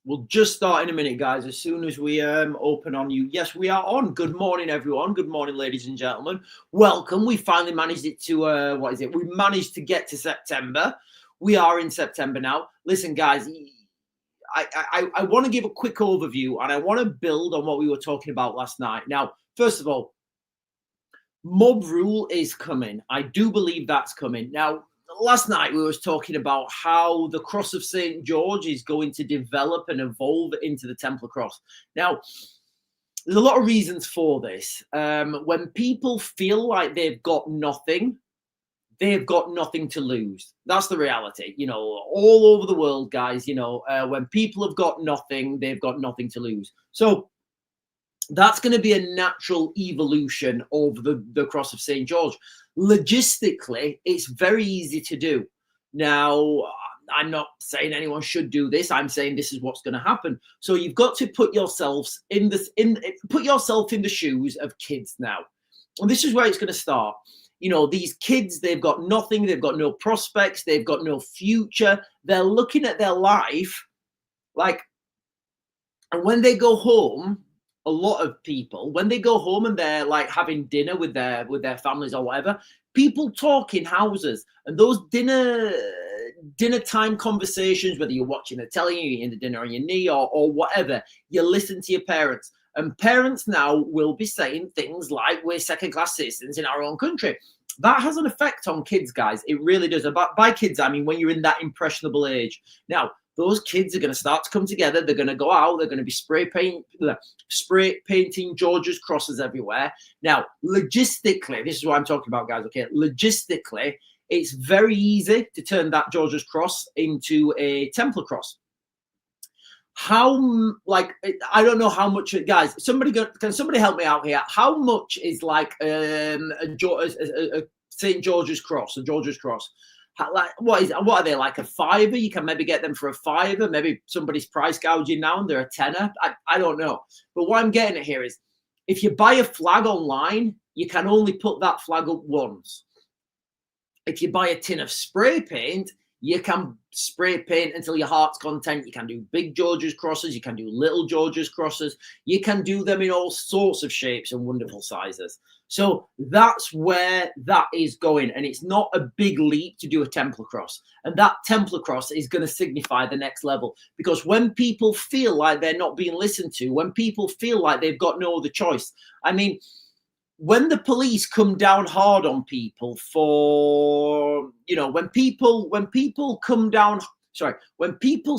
We'll just start in a minute, guys, as soon as we open on you. Yes, we are on. Good morning, everyone. Good morning, ladies and gentlemen. Welcome. We finally managed it to, what is it? We managed to get to September. We are in September now. Listen, guys, I want to give a quick overview, and I want to build on what we were talking about last night. Now, first of all, mob rule is coming. I do believe that's coming. Now, last night we was talking about how the cross of St. George is going to develop and evolve into the Templar cross. Now, there's a lot of reasons for this. When people feel like they've got nothing to lose. That's the reality. You know, all over the world, guys, you know, when people have got nothing, they've got nothing to lose. So that's going to be a natural evolution of the cross of St. George. Logistically, it's very easy to do. Now, I'm not saying anyone should do this. I'm saying this is what's going to happen. So you've got to put yourselves put yourself in the shoes of kids now. And this is where it's going to start. You know, these kids, they've got nothing. They've got no prospects. They've got no future. They're looking at their life like, and when they go home, a lot of people, when they go home and they're like having dinner with their families or whatever, people talk in houses, and those dinner time conversations, whether you're watching the telly, you're eating the dinner on your knee or whatever, you listen to your parents. And parents now will be saying things like, we're second-class citizens in our own country. That has an effect on kids, guys. It really does. By kids, I mean when you're in that impressionable age. Now, those kids are going to start to come together. They're going to go out. They're going to be spray painting George's crosses everywhere. Now, logistically, this is what I'm talking about, guys. Okay, logistically, it's very easy to turn that George's cross into a Templar cross. How, like, I don't know how much, guys. Can somebody help me out here? How much is like a St. George's cross, a George's cross? Like, what are they, like a £5? You can maybe get them for a £5. Maybe somebody's price gouging now and they're a £10. I don't know. But what I'm getting at here is, if you buy a flag online, you can only put that flag up once. If you buy a tin of spray paint, you can spray paint until your heart's content. You can do big George's crosses. You can do little George's crosses. You can do them in all sorts of shapes and wonderful sizes. So that's where that is going. And it's not a big leap to do a Templar cross. And that Templar cross is going to signify the next level. Because when people feel like they're not being listened to, when people feel like they've got no other choice, I mean, when the police come down hard on people for, you know, when people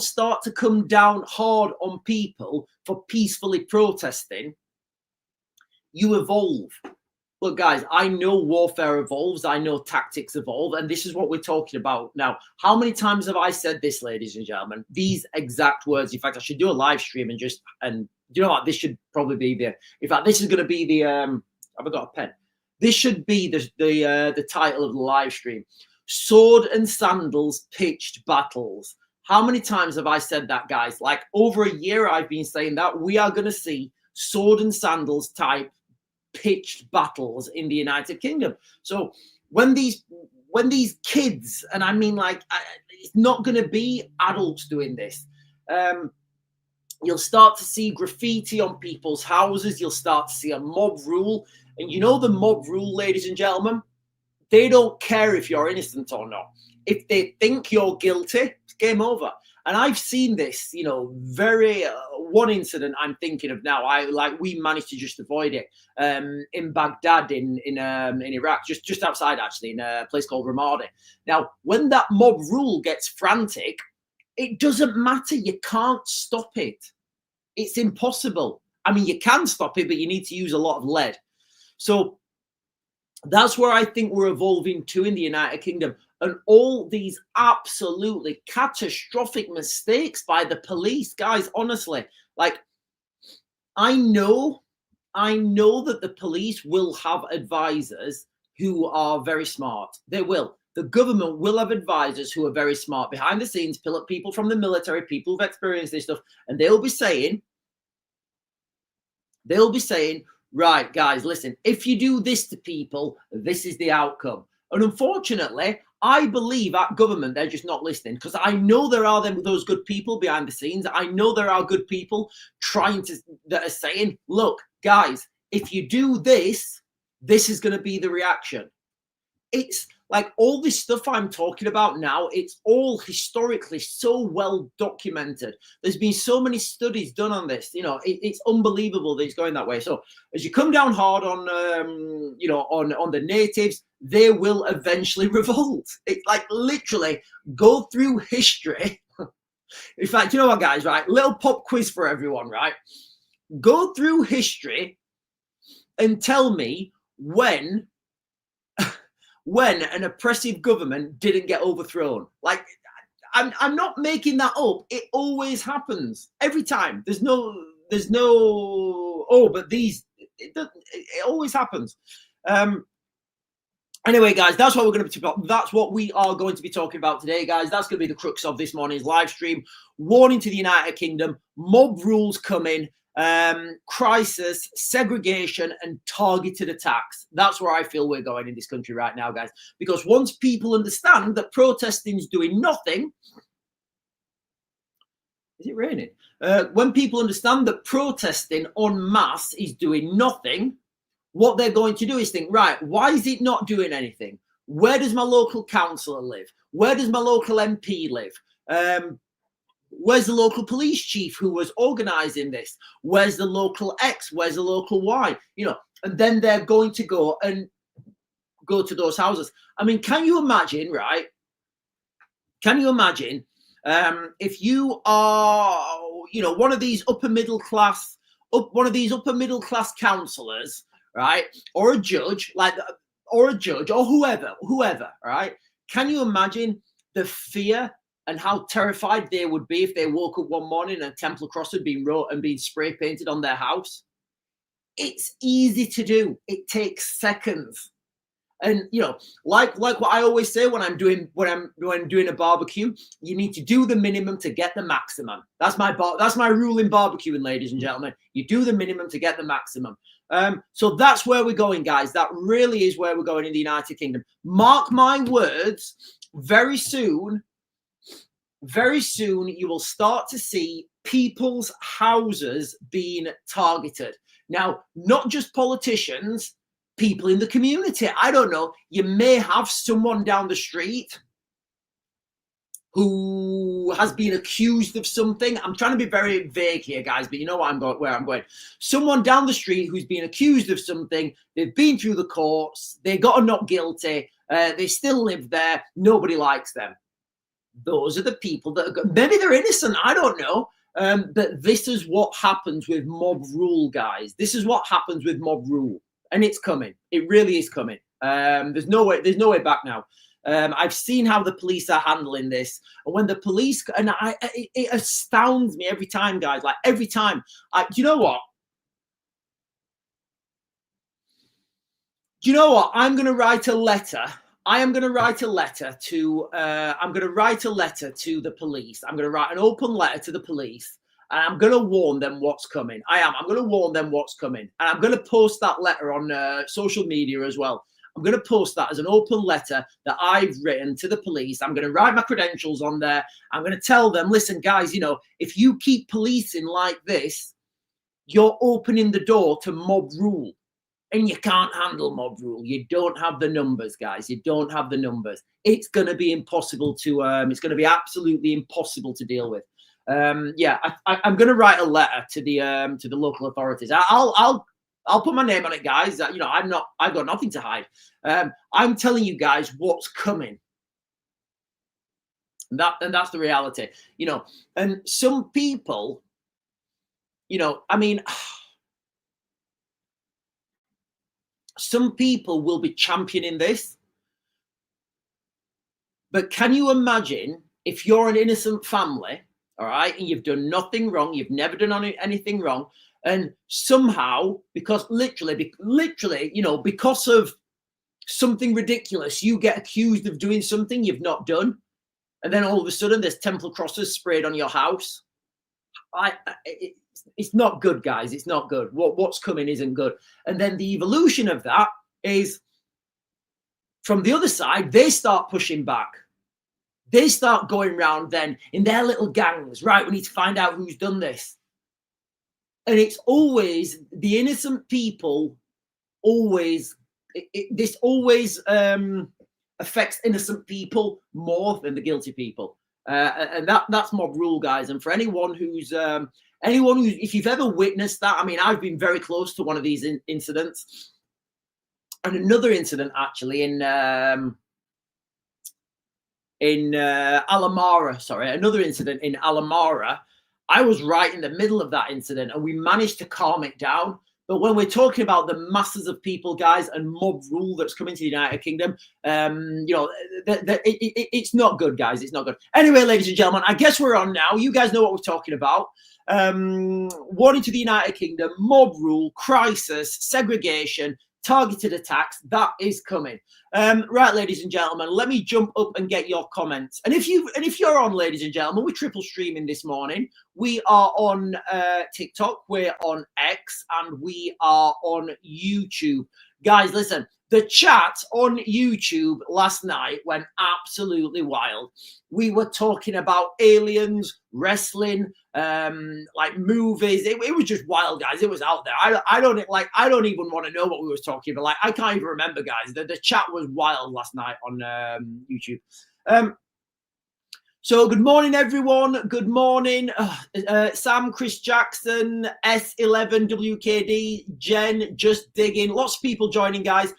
start to come down hard on people for peacefully protesting, you evolve. Look, guys, I know warfare evolves. I know tactics evolve. And this is what we're talking about now. How many times have I said this, ladies and gentlemen? These exact words. In fact, I should do a live stream and you know what? This should probably be in fact, this is going to be the, I've got a pen. This should be the title of the live stream. Sword and sandals pitched battles. How many times have I said that, guys? Like over a year I've been saying that we are going to see sword and sandals type pitched battles in the United Kingdom. So when these kids, and I mean like, it's not going to be adults doing this. You'll start to see graffiti on people's houses. You'll start to see a mob rule. And you know the mob rule, ladies and gentlemen, they don't care if you're innocent or not. If they think you're guilty, it's game over. And I've seen this, you know, one incident I'm thinking of now. We managed to just avoid it in Baghdad in Iraq, just outside actually, in a place called Ramadi. Now, when that mob rule gets frantic, it doesn't matter. You can't stop it. It's impossible. I mean, you can stop it, but you need to use a lot of lead. So that's where I think we're evolving to in the United Kingdom. And all these absolutely catastrophic mistakes by the police, guys, honestly, like, I know that the police will have advisors who are very smart. They will. The government will have advisors who are very smart behind the scenes, people from the military, people who've experienced this stuff, and they'll be saying, right, guys, listen, if you do this to people, this is the outcome. And unfortunately, I believe at government, they're just not listening, because I know there are those good people behind the scenes. I know there are good people that are saying, look, guys, if you do this, this is going to be the reaction. It's like all this stuff I'm talking about now, it's all historically so well documented. There's been so many studies done on this. It's unbelievable that it's going that way. So as you come down hard on, on the natives, they will eventually revolt. It's like literally go through history. In fact, you know what, guys, right? Little pop quiz for everyone, right? Go through history and tell me when an oppressive government didn't get overthrown. Like, I'm not making that up. It always happens every time. There's no, but it always happens. Anyway, guys, that's what we are going to be talking about today, guys. That's going to be the crux of this morning's live stream. Warning to the United Kingdom: mob rules coming, crisis, segregation, and targeted attacks. That's where I feel we're going in this country right now, guys. Because once people understand that protesting is doing nothing, is it raining? When people understand that protesting en masse is doing nothing, what they're going to do is think, right, why is it not doing anything? Where does my local councillor live? Where does my local MP live? Where's the local police chief who was organising this? Where's the local X? Where's the local Y? And then they're going to go to those houses. I mean, can you imagine, right? Can you imagine if you are, one of these upper middle class councillors, right, or a judge, or whoever, right? Can you imagine the fear and how terrified they would be if they woke up one morning and a Templar cross had been wrote and been spray painted on their house? It's easy to do. It takes seconds. And like what I always say when I'm doing a barbecue, you need to do the minimum to get the maximum. That's my rule in barbecuing, ladies and gentlemen. You do the minimum to get the maximum. So that's where we're going, guys. That really is where we're going in the United Kingdom. Mark my words, very soon you will start to see people's houses being targeted. Now, not just politicians, people in the community. I don't know. You may have someone down the street who has been accused of something. I'm trying to be very vague here, guys, but you know where I'm going. Someone down the street who's been accused of something. They've been through the courts. They got a not guilty. They still live there. Nobody likes them. Those are the people that maybe they're innocent. I don't know. But this is what happens with mob rule, guys. This is what happens with mob rule. And it's coming. It really is coming. There's no way back now. I've seen how the police are handling this. And when the police, it astounds me every time, guys. Like every time. Do you know what? I'm going to write a letter. I'm going to write a letter to the police. I'm going to write an open letter to the police. And I'm going to warn them what's coming. I'm going to warn them what's coming. And I'm going to post that letter on social media as well. I'm going to post that as an open letter that I've written to the police. I'm going to write my credentials on there. I'm going to tell them, listen, guys, if you keep policing like this, you're opening the door to mob rule. And you can't handle mob rule. You don't have the numbers, guys. You don't have the numbers. It's going to be impossible to, it's going to be absolutely impossible to deal with. I'm going to write a letter to the local authorities. I'll put my name on it, guys. I've got nothing to hide. I'm telling you guys what's coming. And that's the reality, and some people, some people will be championing this. But can you imagine if you're an innocent family, all right, and you've done nothing wrong, you've never done anything wrong, and somehow, because literally, because of something ridiculous, you get accused of doing something you've not done, and then all of a sudden there's Templar crosses sprayed on your house. It's not good, guys. It's not good. What's coming isn't good. And then the evolution of that is from the other side, they start pushing back. They start going round then in their little gangs. Right, we need to find out who's done this. And it's always the innocent people. This always affects innocent people more than the guilty people. And that's mob rule, guys. And for anyone who's if you've ever witnessed that, I mean, I've been very close to one of these incidents, and another incident actually in Alamara. Sorry, another incident in Alamara. I was right in the middle of that incident, and we managed to calm it down. But when we're talking about the masses of people, guys, and mob rule that's coming to the United Kingdom, it's not good, guys. It's not good. Anyway, ladies and gentlemen, I guess we're on now. You guys know what we're talking about. Warning to the United Kingdom, mob rule, crisis, segregation, targeted attacks. That is coming. Right, ladies and gentlemen, let me jump up and get your comments. And if you're on, ladies and gentlemen, we're triple streaming this morning. We are on TikTok, we're on X, and we are on YouTube. Guys, listen, the chat on YouTube last night went absolutely wild. We were talking about aliens, wrestling, like movies. It was just wild, guys. It was out there. I don't even want to know what we were talking about. Like, I can't even remember, guys. The chat was wild last night on YouTube. So good morning, everyone. Good morning. Sam, Chris Jackson, S11WKD, Jen, just digging. Lots of people joining, guys.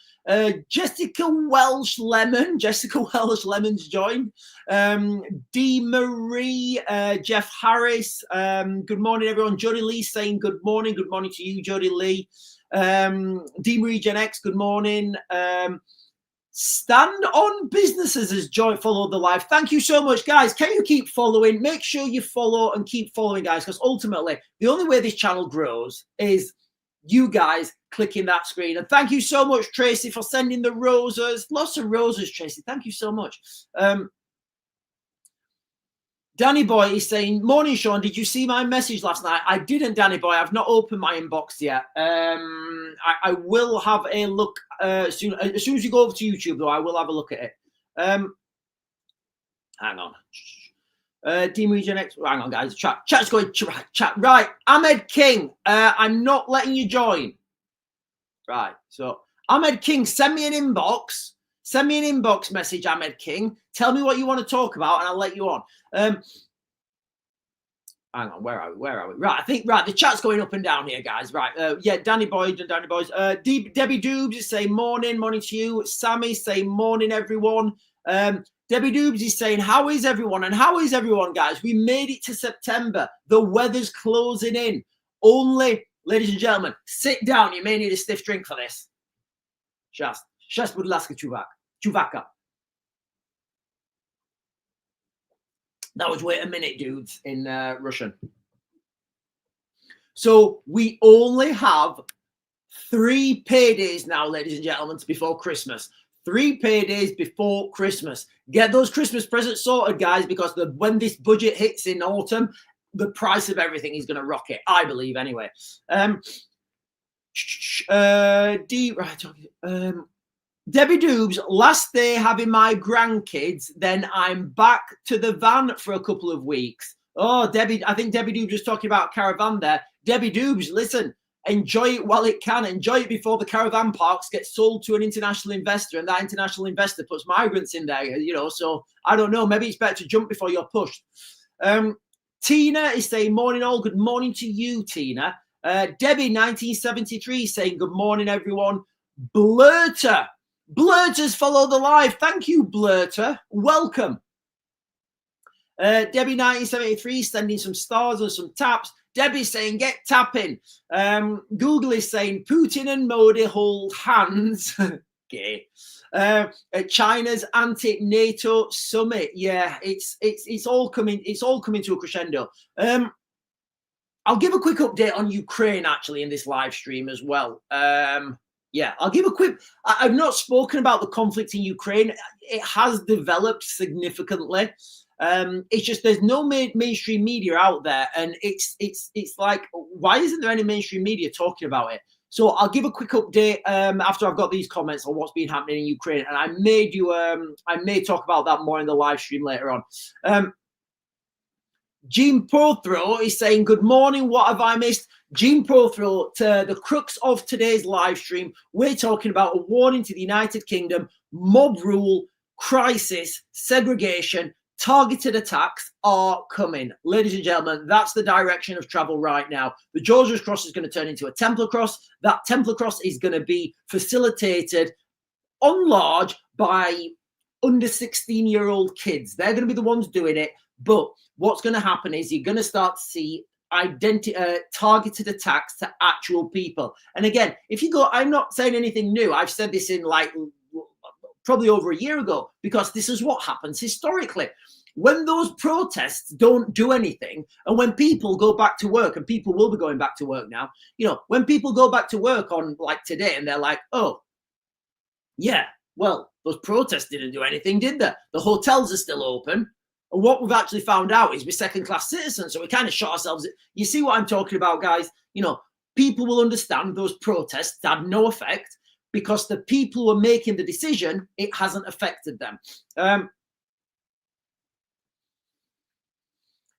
Jessica Welsh Lemon's joined. D Marie, Jeff Harris. Good morning, everyone. Jody Lee saying good morning. Good morning to you, Jody Lee. D Marie Gen X, good morning. Stand on Businesses has joined, follow the live. Thank you so much, guys. Can you keep following? Make sure you follow and keep following, guys, because ultimately the only way this channel grows is you guys clicking that screen. And thank you so much, Tracy, for sending the roses. Lots of roses, Tracy. Thank you so much. Danny Boy is saying, morning, Sean. Did you see my message last night? I didn't, Danny Boy. I've not opened my inbox yet. I will have a look soon. As soon as you go over to YouTube, though, I will have a look at it. Hang on. Team Region X. Hang on, guys. Chat's going. Chat. Right. Ahmed King. I'm not letting you join. Right. So, Ahmed King, send me an inbox. Send me an inbox message, Ahmed King. Tell me what you want to talk about, and I'll let you on. Hang on, where are we? Right, I think, the chat's going up and down here, guys. Right, yeah, Danny Boys. Debbie Doobs is saying morning to you. Sammy saying morning, everyone. Debbie Doobs is saying, how is everyone? And how is everyone, guys? We made it to September. The weather's closing in. Only, ladies and gentlemen, sit down. You may need a stiff drink for this. Сейчас, будь ласка, чувака. That was wait a minute, dudes, in Russian. So we only have 3 paydays now, ladies and gentlemen, before Christmas. 3 paydays before Christmas. Get those Christmas presents sorted, guys, because when this budget hits in autumn, the price of everything is going to rocket, I believe, anyway. Debbie Doobs, last day having my grandkids, then I'm back to the van for a couple of weeks. Oh, Debbie, I think Debbie Doobs was talking about caravan there. Debbie Doobs, listen, enjoy it while it can. Enjoy it before the caravan parks get sold to an international investor, and that international investor puts migrants in there, you know. So I don't know, maybe it's better to jump before you're pushed. Tina is saying morning all. Good morning to you, Tina. Debbie 1973 saying good morning, everyone. Blurters follow the live. Thank you, Blurter. Welcome. Debbie 1973 sending some stars and some taps. Debbie saying get tapping. Google is saying Putin and Modi hold hands. Okay. China's anti-NATO summit. Yeah, it's all coming to a crescendo. I'll give a quick update on Ukraine actually in this live stream as well. Yeah, I'll give a quick. I've not spoken about the conflict in Ukraine. It has developed significantly. It's just there's no mainstream media out there, and it's like, why isn't there any mainstream media talking about it? So I'll give a quick update after I've got these comments on what's been happening in Ukraine, and I may talk about that more in the live stream later on. Gene Prothro is saying, good morning, what have I missed? Gene Prothro, to the crux of today's live stream, we're talking about a warning to the United Kingdom, mob rule, crisis, segregation, targeted attacks are coming. Ladies and gentlemen, that's the direction of travel right now. The George's Cross is going to turn into a Templar Cross. That Templar Cross is going to be facilitated on large by under 16-year-old kids. They're going to be the ones doing it. But what's going to happen is you're going to start to see targeted attacks to actual people. And again, if you go, I'm not saying anything new. I've said this in like probably over a year ago, because this is what happens historically. When those protests don't do anything, and when people go back to work, and people will be going back to work now, you know, when people go back to work on like today and they're like, oh, yeah, well, those protests didn't do anything, did they? The hotels are still open. And what we've actually found out is we're second-class citizens, so we kind of shot ourselves. You see what I'm talking about, guys? You know, people will understand those protests had no effect because the people who are making the decision, it hasn't affected them.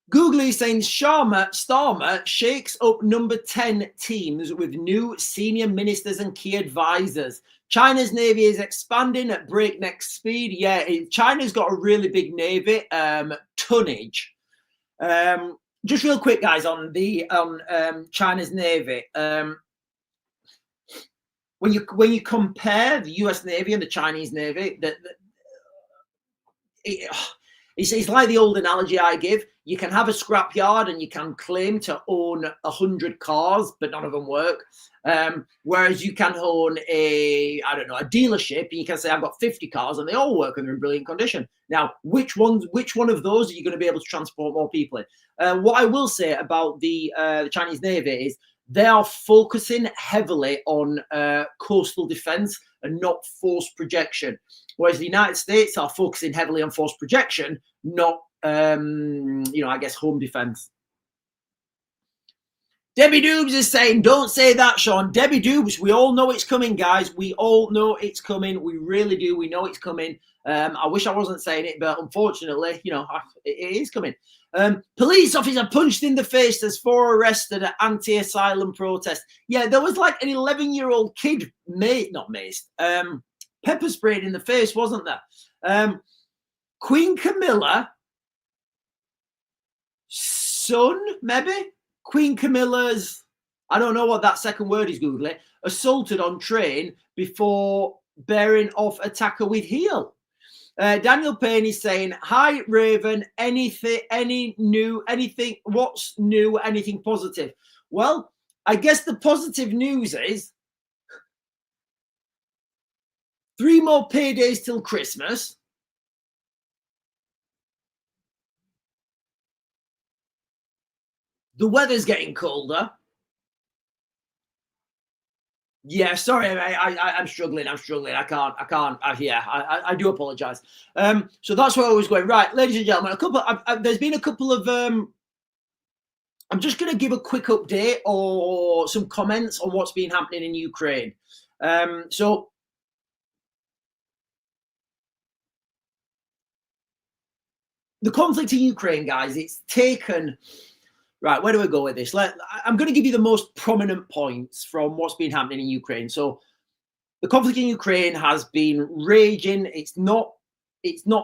Google is saying Starmer shakes up number 10 teams with new senior ministers and key advisors. China's navy is expanding at breakneck speed. Yeah, China's got a really big navy, tonnage. Just real quick, guys, on China's navy. When you compare the U.S. Navy and the Chinese Navy, it's like the old analogy I give. You can have a scrapyard and you can claim to own 100 cars, but none of them work. Whereas you can own a dealership, and you can say, I've got 50 cars and they all work and they're in brilliant condition. Now, which one of those are you going to be able to transport more people in? What I will say about the Chinese Navy is they are focusing heavily on coastal defense and not force projection. Whereas the United States are focusing heavily on force projection, not, I guess, home defense. Debbie Doobs is saying, don't say that, Sean. Debbie Doobs, we all know it's coming, guys. We all know it's coming. We really do. We know it's coming. I wish I wasn't saying it, but unfortunately, it is coming. Police officer punched in the face as 4 arrested at anti-asylum protest. Yeah, there was like an 11-year-old kid, pepper sprayed in the face, wasn't there? Queen Camilla, son, maybe? Queen Camilla's, I don't know what that second word is, Google it, assaulted on train before bearing off attacker with heel. Daniel Payne is saying, hi, Raven, anything new, what's new, anything positive? Well, I guess the positive news is 3 more paydays till Christmas. The weather's getting colder. Yeah, sorry, I'm struggling. I can't. I do apologize. So that's where I was going. Right, ladies and gentlemen, there's been a couple of. I'm just going to give a quick update or some comments on what's been happening in Ukraine. So the conflict in Ukraine, guys, it's taken. Right, where do we go with this? I'm going to give you the most prominent points from what's been happening in Ukraine. So the conflict in Ukraine has been raging. It's not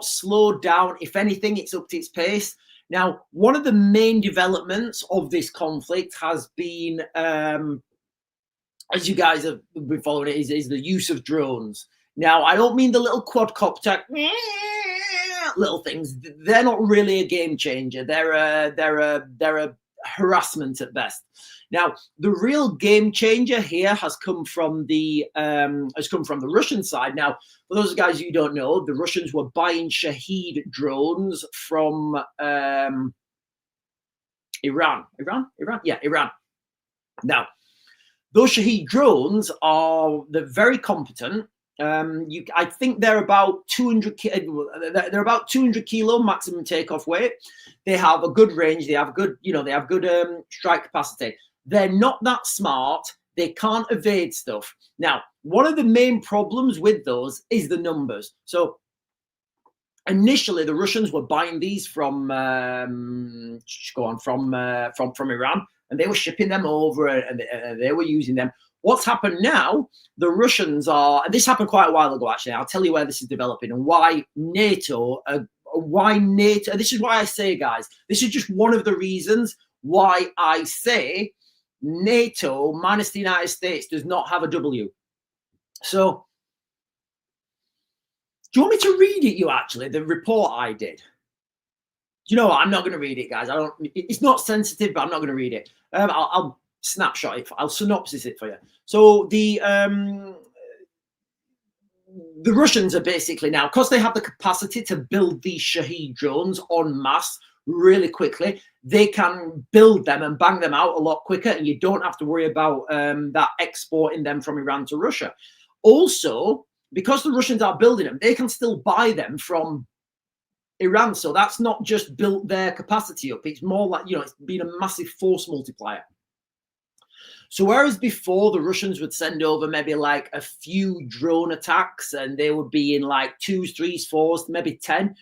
slowed down. If anything, it's upped its pace. Now, one of the main developments of this conflict has been, as you guys have been following it, is the use of drones. Now, I don't mean the little quadcopter little things. They're not really a game changer. They're a harassment at best. Now, the real game changer here has come from the Russian side. Now, for those guys who don't know, the Russians were buying Shahed drones from Iran. Yeah, Iran. Now, those Shahed drones they're very competent. I think they're about 200 kilo maximum takeoff weight. They have a good range. They have good strike capacity. They're not that smart. They can't evade stuff. Now, one of the main problems with those is the numbers. So initially, the Russians were buying these from Iran, and they were shipping them over, and they were using them. What's happened now? The Russians are, and this happened quite a while ago, actually. I'll tell you where this is developing and why NATO. This is why I say, guys, this is just one of the reasons why I say NATO minus the United States does not have a W. So, do you want me to read it? The report I did. You know what? I'm not going to read it, guys. It's not sensitive, but I'm not going to read it. I'll snapshot it. I'll synopsis it for you. So the Russians are basically now, because they have the capacity to build these Shahed drones en masse really quickly, they can build them and bang them out a lot quicker, and you don't have to worry about that exporting them from Iran to Russia. Also, because the Russians are building them, they can still buy them from Iran. So that's not just built their capacity up. It's more like, it's been a massive force multiplier. So whereas before the Russians would send over maybe like a few drone attacks and they would be in like 2s, 3s, 4s, maybe 10,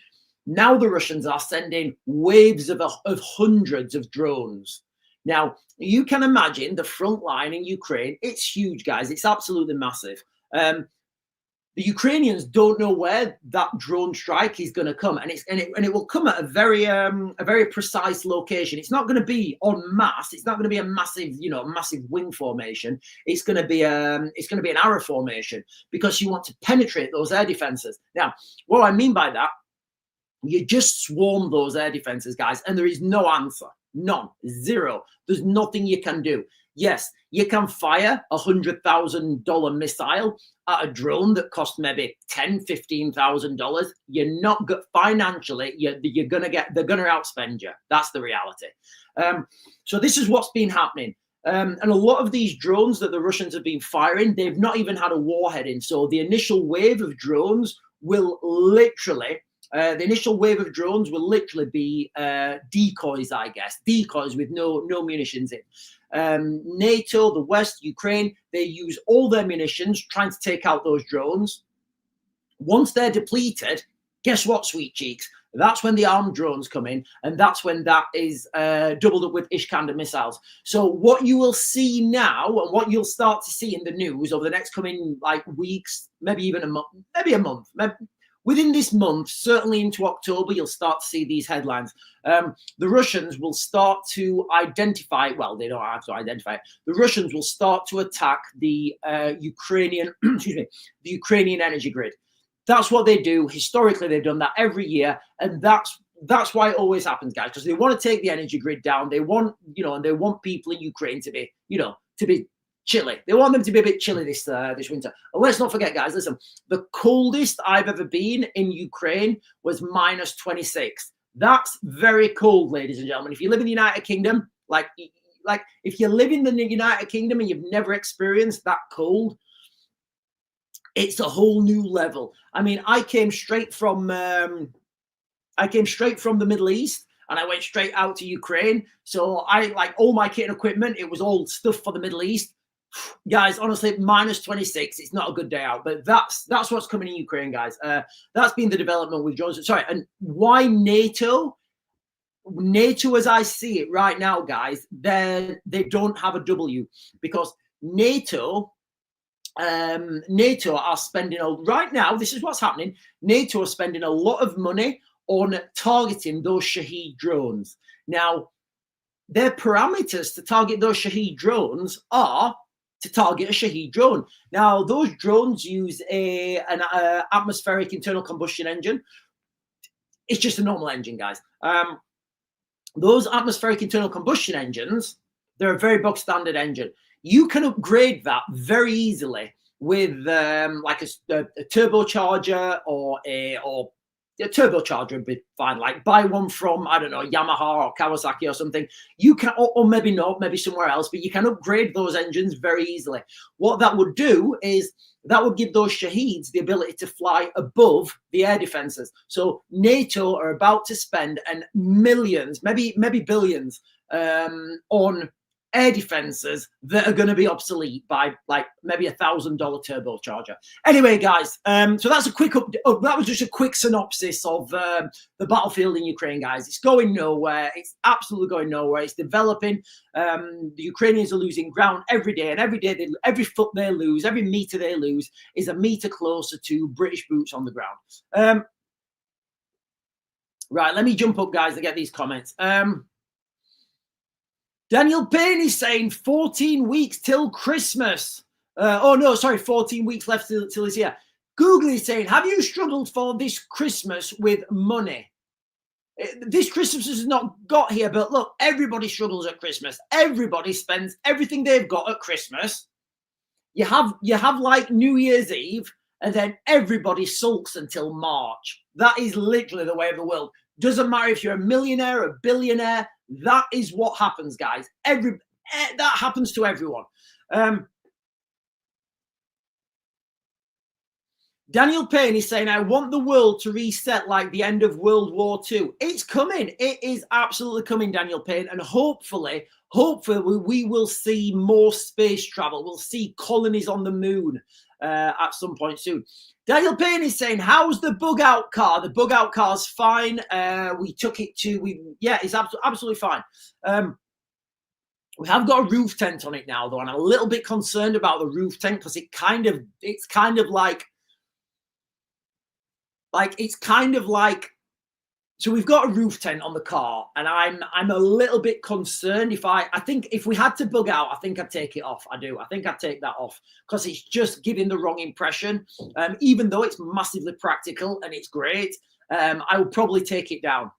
now the Russians are sending waves of hundreds of drones. Now, you can imagine the front line in Ukraine. It's huge, guys. It's absolutely massive. The Ukrainians don't know where that drone strike is going to come, and it will come at a very precise location. It's not going to be en masse. It's not going to be a massive, massive wing formation. It's going to be an arrow formation, because you want to penetrate those air defenses. Now, what I mean by that, you just swarm those air defenses, guys, and there is no answer. None. Zero. There's nothing you can do. Yes, you can fire $100,000 missile at a drone that costs maybe $10,000, $15,000. You're not financially. They're gonna outspend you. That's the reality. So this is what's been happening. And a lot of these drones that the Russians have been firing, they've not even had a warhead in. So the initial wave of drones will literally. Be decoys, I guess. Decoys with no munitions in. NATO, the West, Ukraine, they use all their munitions trying to take out those drones. Once they're depleted, guess what, sweet cheeks? That's when the armed drones come in, and that's when that is doubled up with Iskander missiles. So what you will see now, and what you'll start to see in the news over the next coming weeks, maybe even a month, within this month, certainly into October, you'll start to see these headlines. The Russians will start to identify, well, they don't have to identify it. The Russians will start to attack the Ukrainian, the Ukrainian energy grid. That's what they do. Historically, they've done that every year. And that's why it always happens, guys, because they want to take the energy grid down. They want, and they want people in Ukraine to be, to be chilly. They want them to be a bit chilly this winter. And let's not forget, guys, listen, the coldest I've ever been in Ukraine was minus 26. That's very cold, ladies and gentlemen. If you live in the United Kingdom, like if you live in the United Kingdom and you've never experienced that cold, it's a whole new level. I mean, I came straight from the Middle East, and I went straight out to Ukraine. So I all my kit and equipment. It was all stuff for the Middle East. Guys, honestly, minus 26. It's not a good day out, but that's what's coming in Ukraine, guys. That's been the development with Johnson. Sorry, and why NATO? NATO, as I see it right now, guys, they don't have a W, because NATO are spending right now. This is what's happening. NATO are spending a lot of money on targeting those Shahed drones. Now, their parameters to target those Shahed drones are to target a Shahed drone. Now, those drones use an atmospheric internal combustion engine. It's just a normal engine, guys. Those atmospheric internal combustion engines, they're a very bog standard engine. You can upgrade that very easily with like a turbocharger or a turbocharger would be fine. Like buy one from, I don't know, Yamaha or Kawasaki or something. You can, or maybe not, maybe somewhere else, but you can upgrade those engines very easily. What that would do is that would give those Shaheds the ability to fly above the air defenses. So NATO are about to spend millions, maybe billions on air defenses that are going to be obsolete by like maybe $1,000 turbocharger. Anyway, guys, so that's a quick that was just a quick synopsis of the battlefield in Ukraine, guys. It's going nowhere. It's absolutely going nowhere. It's developing. The Ukrainians are losing ground every day, and every day, every foot they lose, every meter they lose is a meter closer to British boots on the ground. Right, let me jump up, guys, and get these comments. Daniel Payne is saying 14 weeks till Christmas. 14 weeks left till this year. Google is saying, have you struggled for this Christmas with money? This Christmas has not got here, but look, everybody struggles at Christmas. Everybody spends everything they've got at Christmas. You have like New Year's Eve, and then everybody sulks until March. That is literally the way of the world. Doesn't matter if you're a millionaire or a billionaire. That is what happens, guys. That happens to everyone. Daniel Payne is saying, I want the world to reset like the end of World War II. It's coming. It is absolutely coming, Daniel Payne. And hopefully we will see more space travel. We'll see colonies on the moon at some point soon. Daniel Payne is saying, how's the bug out car? The bug out car's fine. We took it to, it's absolutely fine. We have got a roof tent on it now, though, and I'm a little bit concerned about the roof tent because it's kind of like, so we've got a roof tent on the car, and I'm a little bit concerned. I think if we had to bug out, I think I'd take it off. I do. I think I'd take that off because it's just giving the wrong impression. Even though it's massively practical and it's great, I would probably take it down.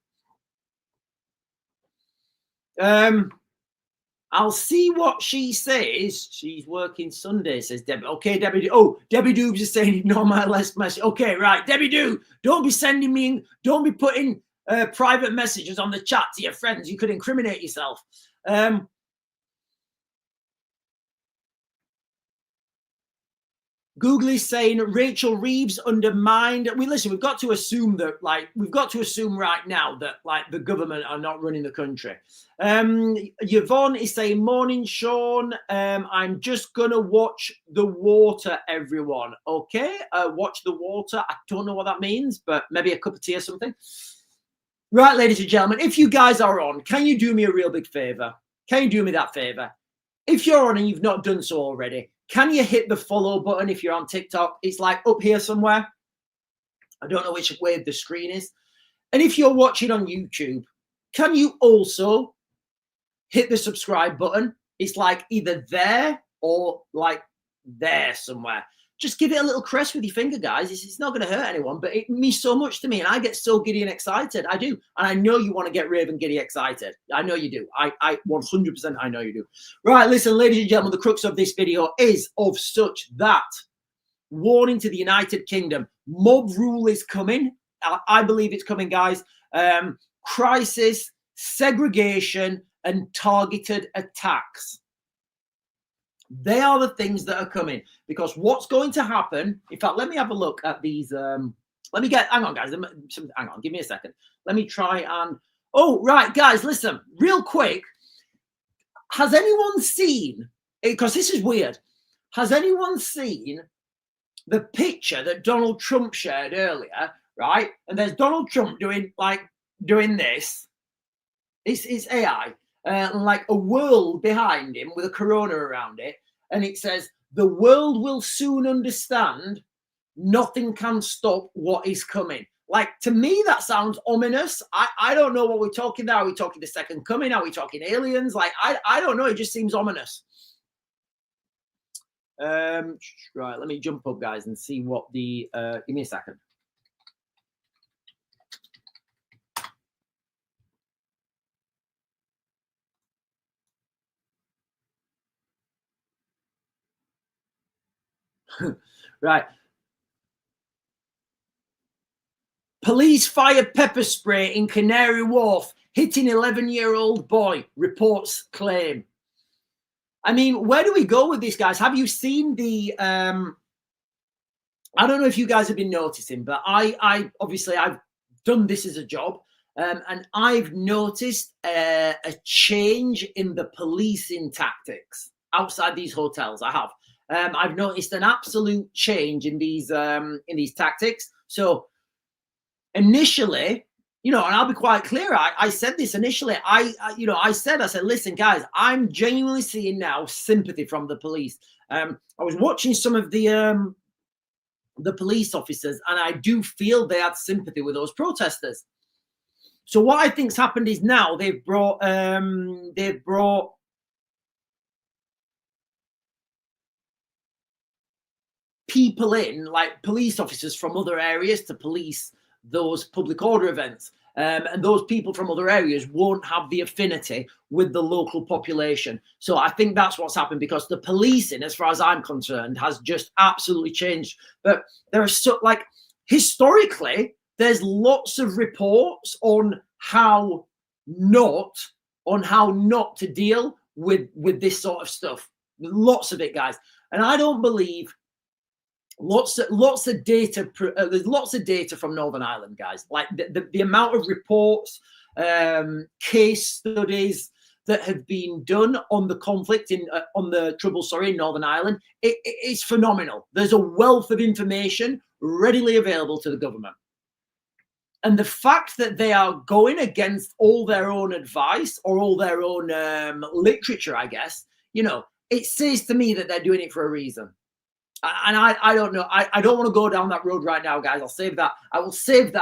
I'll see what she says. She's working Sunday, says Debbie. Okay, Debbie. Oh, Debbie Doobs is saying ignore my last message. Okay, right. Debbie Doob, don't be sending me, don't be putting private messages on the chat to your friends. You could incriminate yourself. Google is saying Rachel Reeves undermined. We've got to assume that, right now that, the government are not running the country. Yvonne is saying, morning, Sean. I'm just going to watch the water, everyone. Okay, watch the water. I don't know what that means, but maybe a cup of tea or something. Right, ladies and gentlemen, if you guys are on, can you do me a real big favor? Can you do me that favor? If you're on and you've not done so already, can you hit the follow button if you're on TikTok? It's like up here somewhere. I don't know which way the screen is. And if you're watching on YouTube, can you also hit the subscribe button? It's like either there or like there somewhere. Just give it a little caress with your finger, guys. It's not going to hurt anyone, but it means so much to me. And I get so giddy and excited. I do. And I know you want to get Raven giddy excited. I know you do. I 100% I know you do. Right, listen, ladies and gentlemen, the crux of this video is of such that warning to the United Kingdom. Mob rule is coming. I believe it's coming, guys. Crisis, segregation, and targeted attacks. They are the things that are coming, because what's going to happen, in fact, let me have a look at these. Hang on, guys. Hang on, give me a second. Let me try and, oh, right, guys, listen, real quick. Has anyone seen, because this is weird, has anyone seen the picture that Donald Trump shared earlier, right? And there's Donald Trump doing this. It's AI. Like a world behind him with a corona around it. And it says, the world will soon understand nothing can stop what is coming. Like, to me, that sounds ominous. I don't know what we're talking about. Are we talking the second coming? Are we talking aliens? Like, I don't know. It just seems ominous. Right, let me jump up, guys, and see what the, give me a second. Right. Police fired pepper spray in Canary Wharf, hitting 11-year-old boy, reports claim. I mean, where do we go with this, guys? Have you seen the, I don't know if you guys have been noticing, but I obviously I've done this as a job. And I've noticed a change in the policing tactics outside these hotels. I have. I've noticed an absolute change in these tactics. So initially, and I'll be quite clear. I said this initially. I said, listen, guys, I'm genuinely seeing now sympathy from the police. I was watching some of the police officers, and I do feel they had sympathy with those protesters. So what I think's happened is now they've brought people in, like police officers from other areas, to police those public order events. And those people from other areas won't have the affinity with the local population. So I think that's what's happened, because the policing, as far as I'm concerned, has just absolutely changed. But there are historically, there's lots of reports on how not to deal with this sort of stuff. Lots of it, guys. And I don't believe lots of data. There's lots of data from Northern Ireland, guys. Like the amount of reports, case studies that have been done on the conflict on the trouble, in Northern Ireland, it's phenomenal. There's a wealth of information readily available to the government. And the fact that they are going against all their own advice or all their own literature, I guess, it says to me that they're doing it for a reason. And I don't know. I don't want to go down that road right now, guys. I'll save that. I will save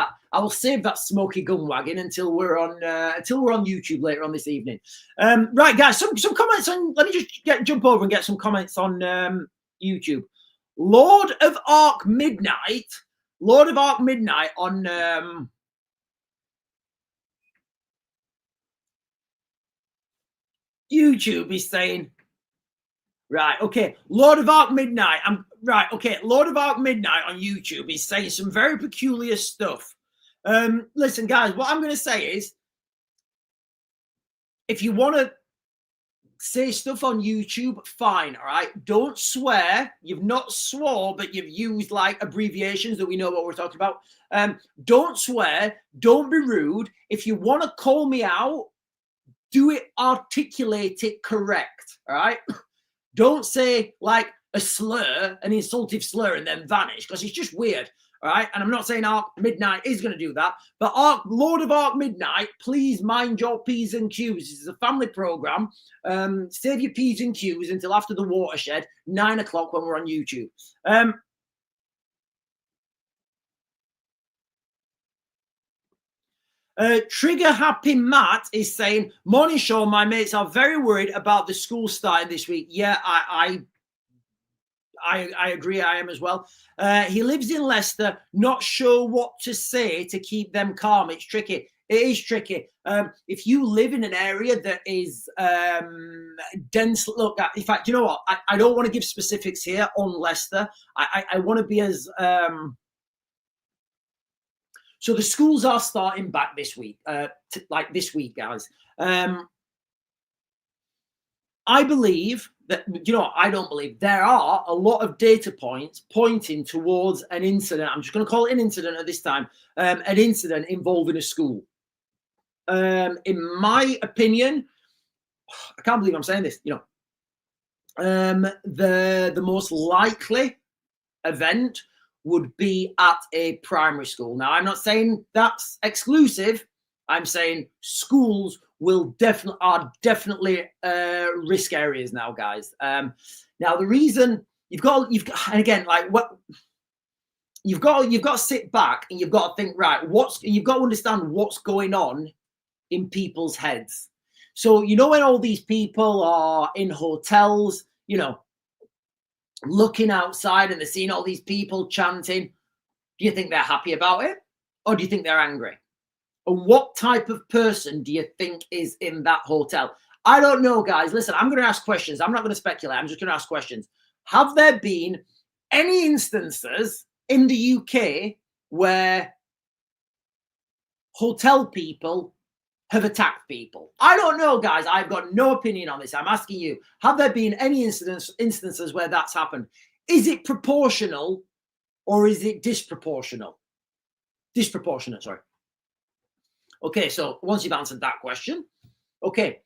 that smoky gun wagon until we're on YouTube later on this evening. Right, guys. Some comments on. Let me just jump over and get some comments on YouTube. Lord of Arc Midnight on YouTube is saying, right, okay, Lord of Arc Midnight. Lord of Arc Midnight on YouTube is saying some very peculiar stuff. Listen, guys, what I'm going to say is, if you want to say stuff on YouTube, fine, all right? Don't swear. You've not swore, but you've used like abbreviations that we know what we're talking about. Don't swear. Don't be rude. If you want to call me out, do it, articulate it correct, all right? Don't say like a slur, an insultive slur, and then vanish, because it's just weird. All right. And I'm not saying Arc Midnight is going to do that, but Lord of Arc Midnight, please mind your P's and Q's. This is a family program. Save your P's and Q's until after the watershed, 9 o'clock when we're on YouTube. Trigger Happy Matt is saying, morning Sean, my mates are very worried about the school starting this week. Yeah, I agree. I am as well. He lives in Leicester, not sure what to say to keep them calm. It's tricky. It is tricky. If you live in an area that is dense, look, in fact, you know what? I don't want to give specifics here on Leicester. I want to be as... So the schools are starting back this week, this week, guys. I believe that, I don't believe there are a lot of data points pointing towards an incident. I'm just going to call it an incident at this time, an incident involving a school. In my opinion, I can't believe I'm saying this, the most likely event would be at a primary school. Now, I'm not saying that's exclusive. I'm saying schools are definitely risk areas now, guys. Now, the reason you've got, and again, like what you've got to sit back and you've got to think, right, you've got to understand what's going on in people's heads. So, when all these people are in hotels, looking outside and they're seeing all these people chanting, do you think they're happy about it? Or do you think they're angry? And what type of person do you think is in that hotel? I don't know, guys. Listen, I'm going to ask questions. I'm not going to speculate. I'm just going to ask questions. Have there been any instances in the UK where hotel people have attacked people? I don't know, guys. I've got no opinion on this. I'm asking you, have there been any instances where that's happened? Is it proportional or is it disproportional? Disproportionate, sorry. Okay, so once you've answered that question, okay,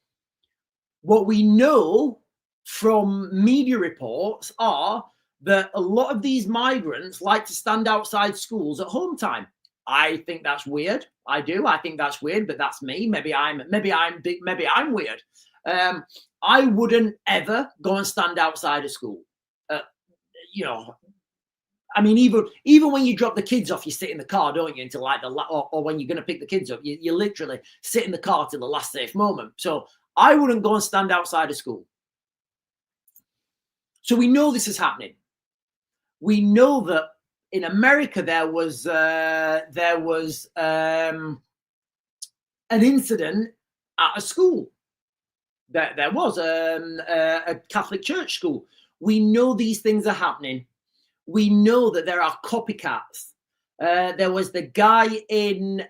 what we know from media reports are that a lot of these migrants like to stand outside schools at home time. I think that's weird. I do. I think that's weird, but that's me. Maybe I'm weird. I wouldn't ever go and stand outside of school. You know, I mean, even when you drop the kids off, you sit in the car, don't you? Until like or when you're going to pick the kids up, you literally sit in the car till the last safe moment. So I wouldn't go and stand outside of school. So we know this is happening. We know that in America there was an incident at a school. There was a Catholic church school. We know these things are happening. We know that there are copycats. There was the guy in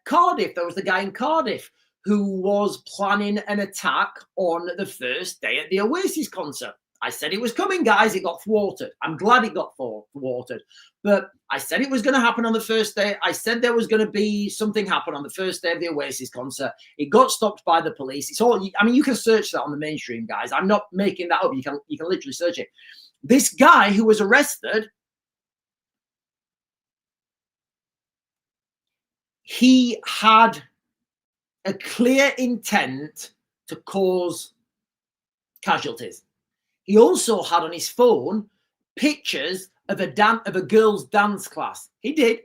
Cardiff. There was the guy in Cardiff who was planning an attack on the first day at the Oasis concert. I said it was coming, guys. It got thwarted. I'm glad it got thwarted. But I said it was going to happen on the first day. I said there was going to be something happen on the first day of the Oasis concert. It got stopped by the police. It's all, I mean, you can search that on the mainstream, guys. I'm not making that up. You can literally search it. This guy who was arrested, he had a clear intent to cause casualties. He also had on his phone pictures of a girl's dance class. He did.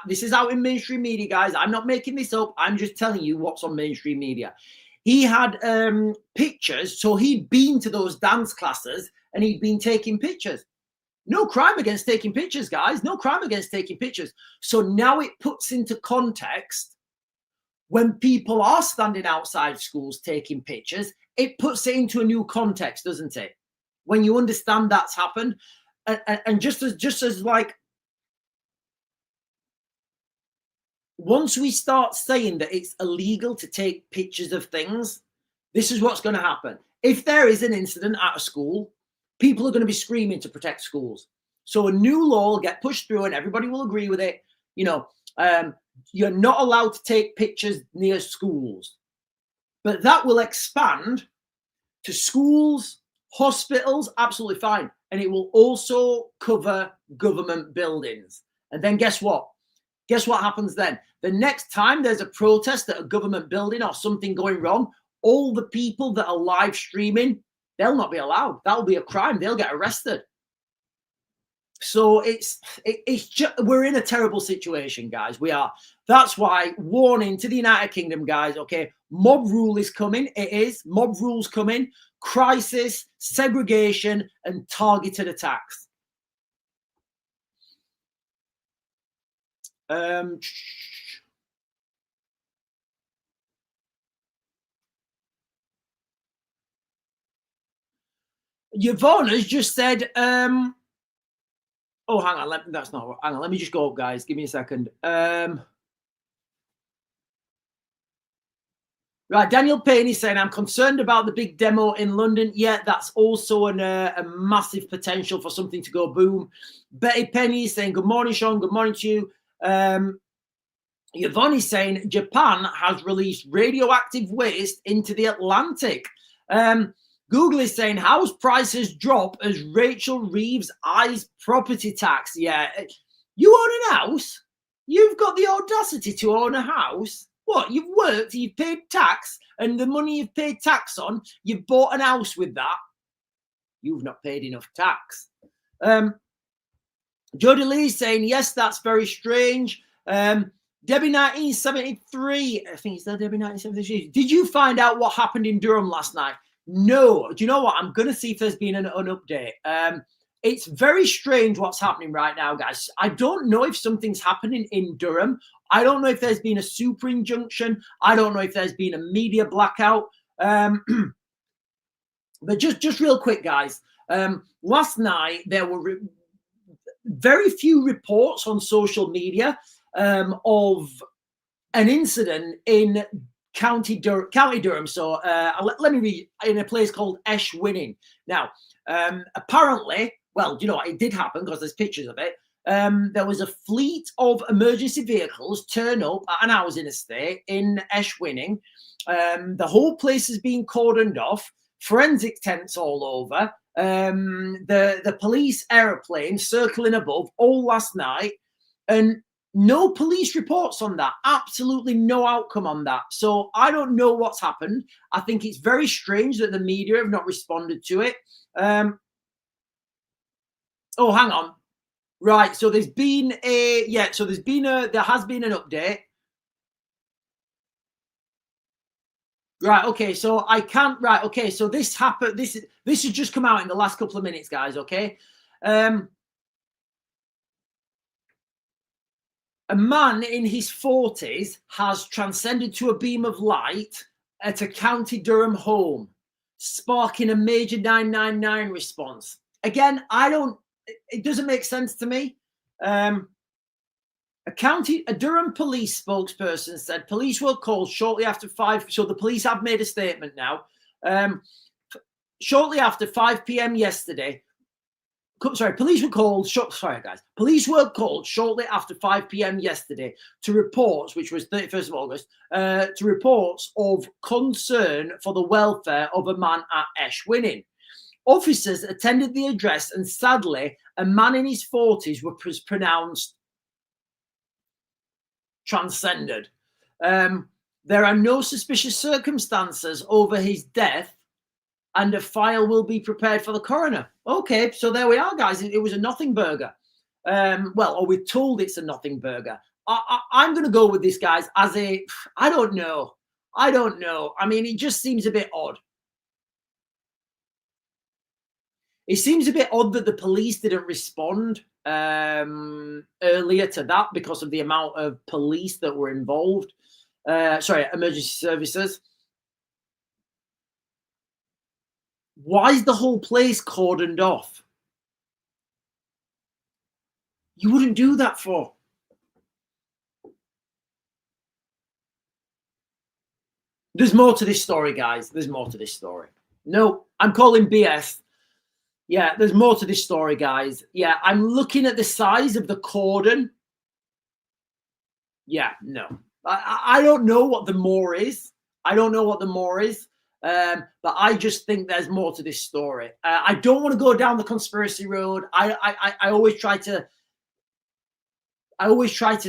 This is out in mainstream media, guys. I'm not making this up. I'm just telling you what's on mainstream media. He had pictures. So he'd been to those dance classes and he'd been taking pictures. No crime against taking pictures, guys. No crime against taking pictures. So now it puts into context when people are standing outside schools taking pictures, it puts it into a new context, doesn't it? When you understand that's happened, and just as like, once we start saying that it's illegal to take pictures of things, this is what's going to happen. If there is an incident at a school, people are going to be screaming to protect schools. So a new law will get pushed through and everybody will agree with it. You know, you're not allowed to take pictures near schools, but that will expand to schools, hospitals, absolutely fine. And it will also cover government buildings. And then guess what? Guess what happens then? The next time there's a protest at a government building or something going wrong, all the people that are live streaming, they'll not be allowed. That'll be a crime. They'll get arrested. So it's just, we're in a terrible situation, guys. We are. That's why, warning to the United Kingdom, guys, okay, mob rule is coming. It is. Mob rule's coming. Crisis, segregation, and targeted attacks. Yvonne has just said, oh, hang on. That's not. Hang on. Let me just go up, guys. Give me a second. Right, Daniel Payne is saying, I'm concerned about the big demo in London. Yeah, that's also a massive potential for something to go boom. Betty Penny is saying, good morning, Sean. Good morning to you. Yvonne is saying, Japan has released radioactive waste into the Atlantic. Google is saying, house prices drop as Rachel Reeves eyes property tax. Yeah, you own an house? You've got the audacity to own a house? What, you've worked, you've paid tax, and the money you've paid tax on, you've bought an house with that? You've not paid enough tax. Jodie Lee is saying, yes, that's very strange. Debbie 1973, I think it's that Debbie 1973. Did you find out what happened in Durham last night? No. Do you know what? I'm going to see if there's been an update. It's very strange what's happening right now, guys. I don't know if something's happening in Durham. I don't know if there's been a super injunction. I don't know if there's been a media blackout. But just real quick, guys. Last night, there were very few reports on social media of an incident in County Durham. So let me read, in a place called Esh Winning. Now, apparently, well, you know, it did happen because there's pictures of it. there was a fleet of emergency vehicles turn up at an housing estate in Eschwinning. The whole place has been cordoned off, forensic tents all over, the police aeroplane circling above all last night, and no police reports on that. Absolutely no outcome on that. So I don't know what's happened. I think it's very strange that the media have not responded to it. Oh, hang on. Right. So there's been there has been an update. Right. Okay. So I can't. Right. Okay. So this happened. This has just come out in the last couple of minutes, guys. Okay. A man in his 40s has transcended to a beam of light at a County Durham home, sparking a major 999 response. Again, it doesn't make sense to me. A Durham police spokesperson said police were called shortly after 5. So the police have made a statement now. Shortly after 5 p.m. yesterday. Sorry, police were called. Sorry, guys. Police were called shortly after 5 p.m. yesterday to reports, which was 31st of August, to reports of concern for the welfare of a man at Eschwinning. Officers attended the address, and sadly, a man in his 40s was pronounced transcended. There are no suspicious circumstances over his death, and a file will be prepared for the coroner. Okay, so there we are, guys. It was a nothing burger. Or we're told it's a nothing burger. I'm going to go with this, guys, as I don't know. I mean, it just seems a bit odd. It seems a bit odd that the police didn't respond earlier to that because of the amount of police that were involved. Emergency services. Why is the whole place cordoned off? You wouldn't do that for. There's more to this story, guys. There's more to this story. No, I'm calling BS. Yeah, there's more to this story, guys. Yeah, I'm looking at the size of the cordon. Yeah, no. I don't know what the more is. But I just think there's more to this story. I don't want to go down the conspiracy road. I always try to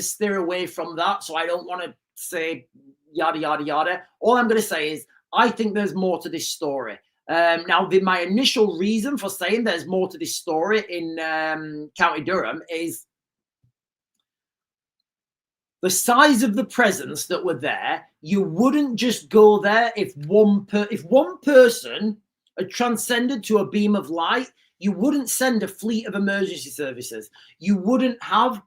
steer away from that. So I don't want to say yada, yada, yada. All I'm going to say is I think there's more to this story. Now, my initial reason for saying there's more to this story in County Durham is the size of the presence that were there. You wouldn't just go there if one person had transcended to a beam of light. You wouldn't send a fleet of emergency services. You wouldn't have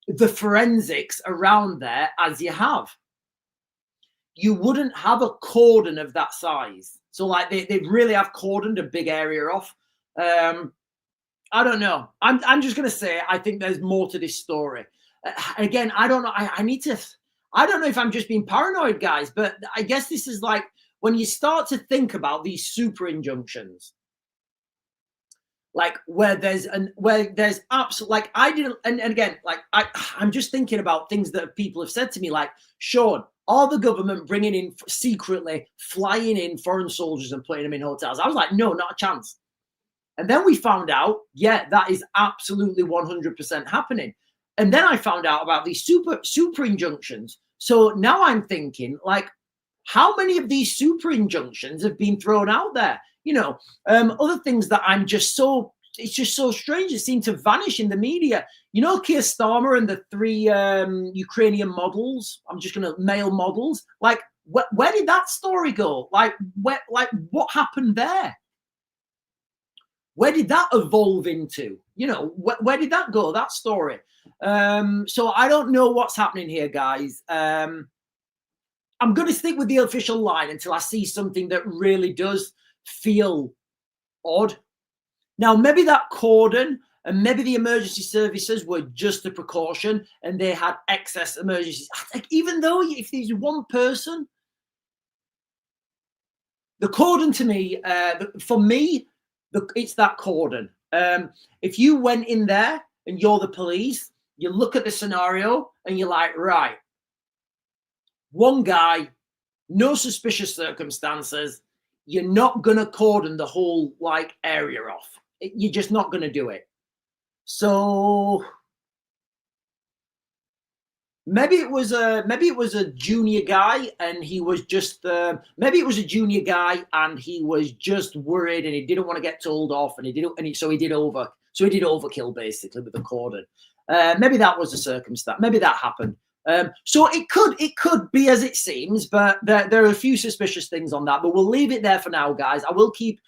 the forensics around there as you have. You wouldn't have a cordon of that size. So like they really have cordoned a big area off. I don't know. I'm just going to say I think there's more to this story. Again, I don't know. I don't know if I'm just being paranoid, guys, but I guess this is like when you start to think about these super injunctions, like where there's absolute, like I didn't, and again, like I'm just thinking about things that people have said to me, like, Sean, are the government bringing in secretly, flying in foreign soldiers and putting them in hotels? I was like, no, not a chance. And then we found out, yeah, that is absolutely 100% happening. And then I found out about these super injunctions. So now I'm thinking, like, how many of these super injunctions have been thrown out there? You know, other things that it's just so strange. It seemed to vanish in the media. You know, Keir Starmer and the 3 Ukrainian models. I'm just going to male models. Like, where did that story go? Like, what happened there? Where did that evolve into? You know, where did that go? That story. So I don't know what's happening here, guys. I'm going to stick with the official line until I see something that really does feel odd. Now, maybe that cordon and maybe the emergency services were just a precaution and they had excess emergencies. Like, even though if there's one person, the cordon to me, for me, it's that cordon. If you went in there and you're the police, you look at the scenario and you're like, right, one guy, no suspicious circumstances, you're not going to cordon the whole like area off. You're just not going to do it. So maybe it was a junior guy, and he was just maybe it was a junior guy, and he was just worried, and he didn't want to get told off, and he did overkill basically with the cordon. Maybe that was a circumstance. Maybe that happened. So it could be as it seems, but there are a few suspicious things on that. But we'll leave it there for now, guys. I will keep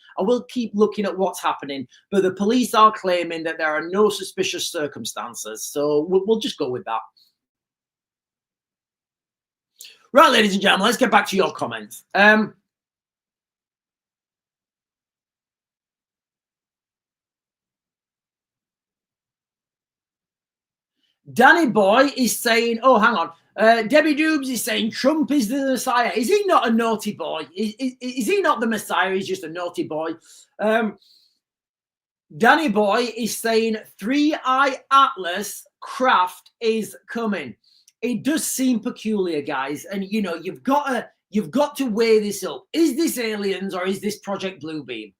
looking at what's happening. But the police are claiming that there are no suspicious circumstances, so we'll just go with that. Right, ladies and gentlemen, let's get back to your comments. Danny Boy is saying, oh, hang on. Debbie Doobs is saying Trump is the Messiah. Is he not a naughty boy? Is he not the Messiah? He's just a naughty boy. Danny Boy is saying 3-Eye Atlas craft is coming. It does seem peculiar, guys, and you know you've got to weigh this up. Is this aliens or is this Project Bluebeam?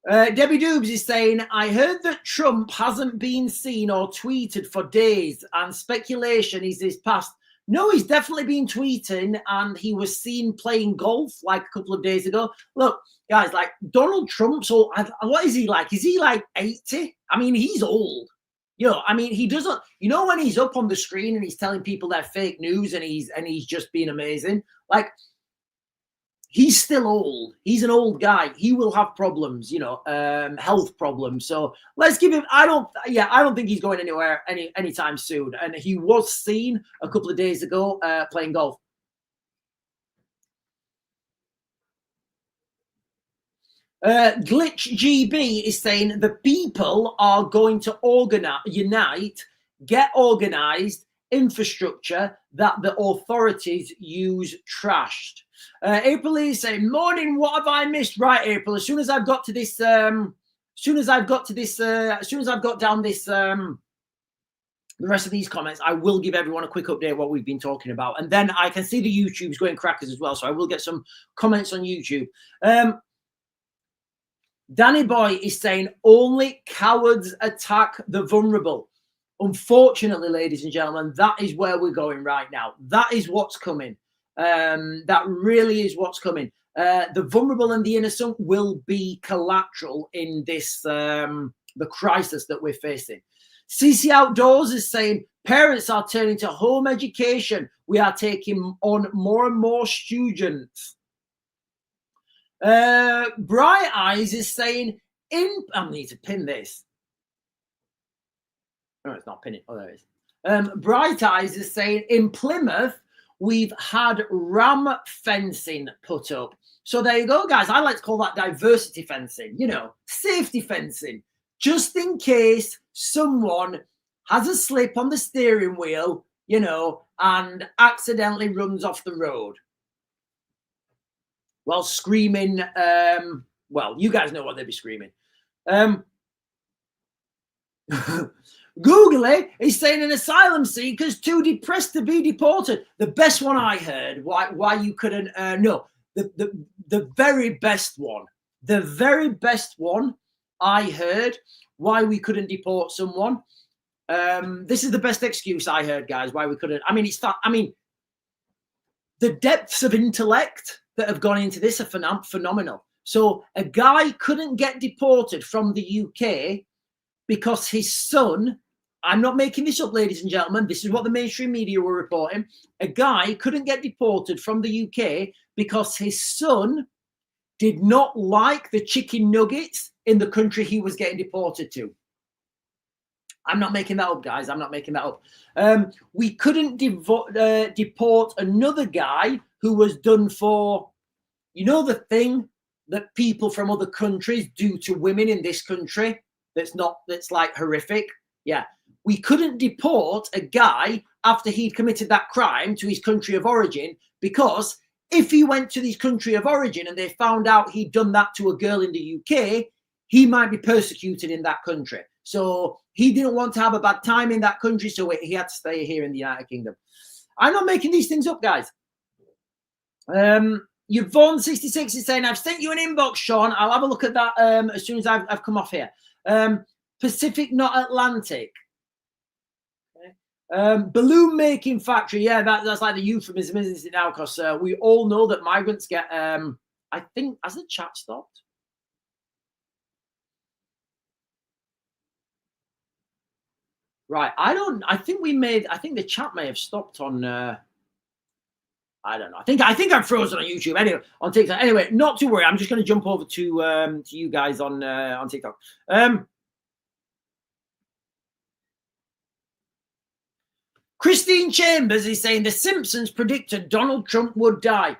Debbie Doobs is saying, I heard that Trump hasn't been seen or tweeted for days, and speculation is his past. No, he's definitely been tweeting, and he was seen playing golf like a couple of days ago. Look, guys, like Donald Trump, so what is he like? Is he like 80? I mean, he's old. You know, I mean, he doesn't, you know, when he's up on the screen and he's telling people they're fake news and he's just being amazing, like, he's still old. He's an old guy. He will have problems, you know, health problems. So let's give him, I don't think he's going anywhere anytime soon. And he was seen a couple of days ago playing golf. Glitch GB is saying the people are going to unite, get organized, infrastructure that the authorities use trashed. April is saying, morning, what have I missed? Right, April, as soon as I've got down this the rest of these comments, I will give everyone a quick update what we've been talking about. And then I can see the YouTube's going crackers as well, so I will get some comments on YouTube. Danny Boy is saying only cowards attack the vulnerable. Unfortunately, ladies and gentlemen, that is where we're going right now. That is what's coming. That really is what's coming. The vulnerable and the innocent will be collateral in this the crisis that we're facing. CC Outdoors is saying parents are turning to home education. We are taking on more and more students. Bright Eyes is saying I need to pin this. No, it's not pinning. Oh, there it is. Bright Eyes is saying in Plymouth we've had ram fencing put up. So there you go, guys. I like to call that diversity fencing, you know, safety fencing, just in case someone has a slip on the steering wheel, you know, and accidentally runs off the road while screaming. Well, you guys know what they'd be screaming. Googly is saying an asylum seeker's too depressed to be deported. The best one I heard, why you couldn't, the very best one I heard, why we couldn't deport someone. This is the best excuse I heard, guys, why we couldn't. I mean, the depths of intellect that have gone into this are phenomenal. So a guy couldn't get deported from the UK because his son, I'm not making this up, ladies and gentlemen, this is what the mainstream media were reporting. A guy couldn't get deported from the UK because his son did not like the chicken nuggets in the country he was getting deported to. I'm not making that up, guys. I'm not making that up. We couldn't deport another guy who was done for, you know, the thing that people from other countries do to women in this country that's like horrific. Yeah. We couldn't deport a guy after he'd committed that crime to his country of origin, because if he went to his country of origin and they found out he'd done that to a girl in the UK, he might be persecuted in that country. So he didn't want to have a bad time in that country, so he had to stay here in the United Kingdom. I'm not making these things up, guys. Yvonne66 is saying, I've sent you an inbox, Sean. I'll have a look at that as soon as I've come off here. Pacific, not Atlantic. Balloon making factory. Yeah, that's like the euphemism, isn't it now? Because we all know that migrants get, I think, has the chat stopped? Right. I think the chat may have stopped on, I don't know. I think I'm frozen on YouTube. Anyway, on TikTok. Anyway, not to worry. I'm just going to jump over to you guys on TikTok. Christine Chambers is saying the Simpsons predicted Donald Trump would die.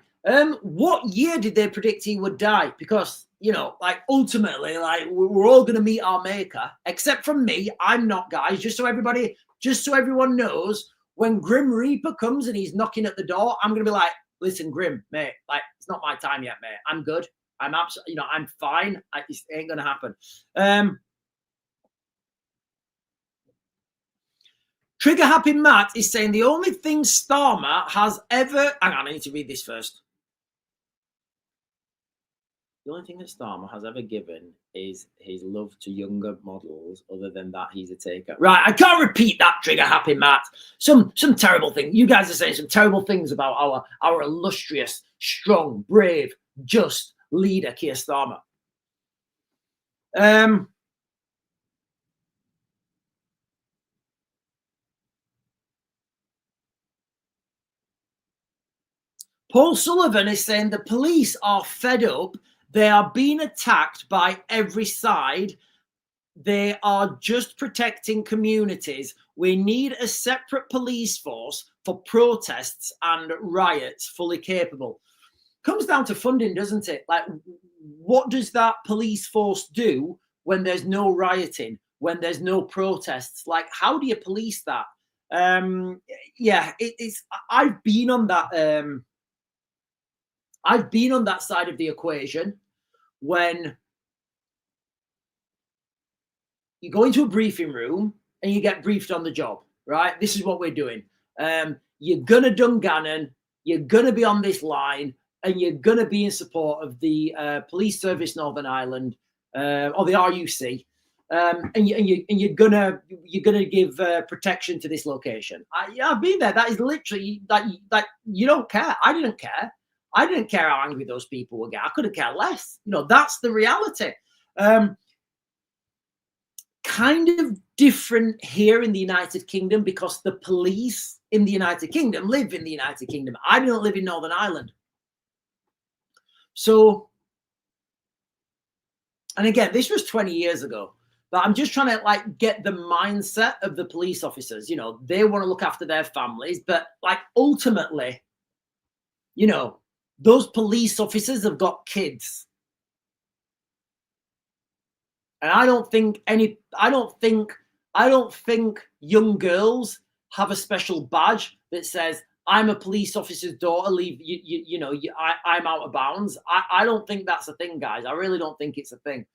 What year did they predict he would die? Because, you know, like ultimately, like we're all going to meet our maker, except from me. I'm not, guys. Just so everyone knows, when Grim Reaper comes and he's knocking at the door, I'm going to be like, listen, Grim, mate, like it's not my time yet, mate. I'm good. I'm absolutely, you know, I'm fine. It ain't going to happen. Trigger Happy Matt is saying the only thing Starmer has ever... Hang on, I need to read this first. The only thing that Starmer has ever given is his love to younger models. Other than that, he's a taker. Right, I can't repeat that, Trigger Happy Matt. Some terrible thing. You guys are saying some terrible things about our illustrious, strong, brave, just leader, Keir Starmer. Paul Sullivan is saying the police are fed up. They are being attacked by every side. They are just protecting communities. We need a separate police force for protests and riots, fully capable. Comes down to funding, doesn't it? Like, what does that police force do when there's no rioting, when there's no protests? Like, how do you police that? Yeah, it's. I've been on that. I've been on that side of the equation when you go into a briefing room and you get briefed on the job, right? This is what we're doing. You're going to Dungannon, you're going to be on this line, and you're going to be in support of the Police Service Northern Ireland or the RUC. And you're gonna give protection to this location. I've been there. That is literally like you don't care. I didn't care. I didn't care how angry those people would get. I couldn't care less. You know, that's the reality. Kind of different here in the United Kingdom because the police in the United Kingdom live in the United Kingdom. I don't live in Northern Ireland. So, and again, this was 20 years ago. But I'm just trying to like get the mindset of the police officers. You know, they want to look after their families, but like ultimately, you know, those police officers have got kids. And I don't think young girls have a special badge that says, I'm a police officer's daughter, I'm out of bounds. I don't think that's a thing, guys. I really don't think it's a thing.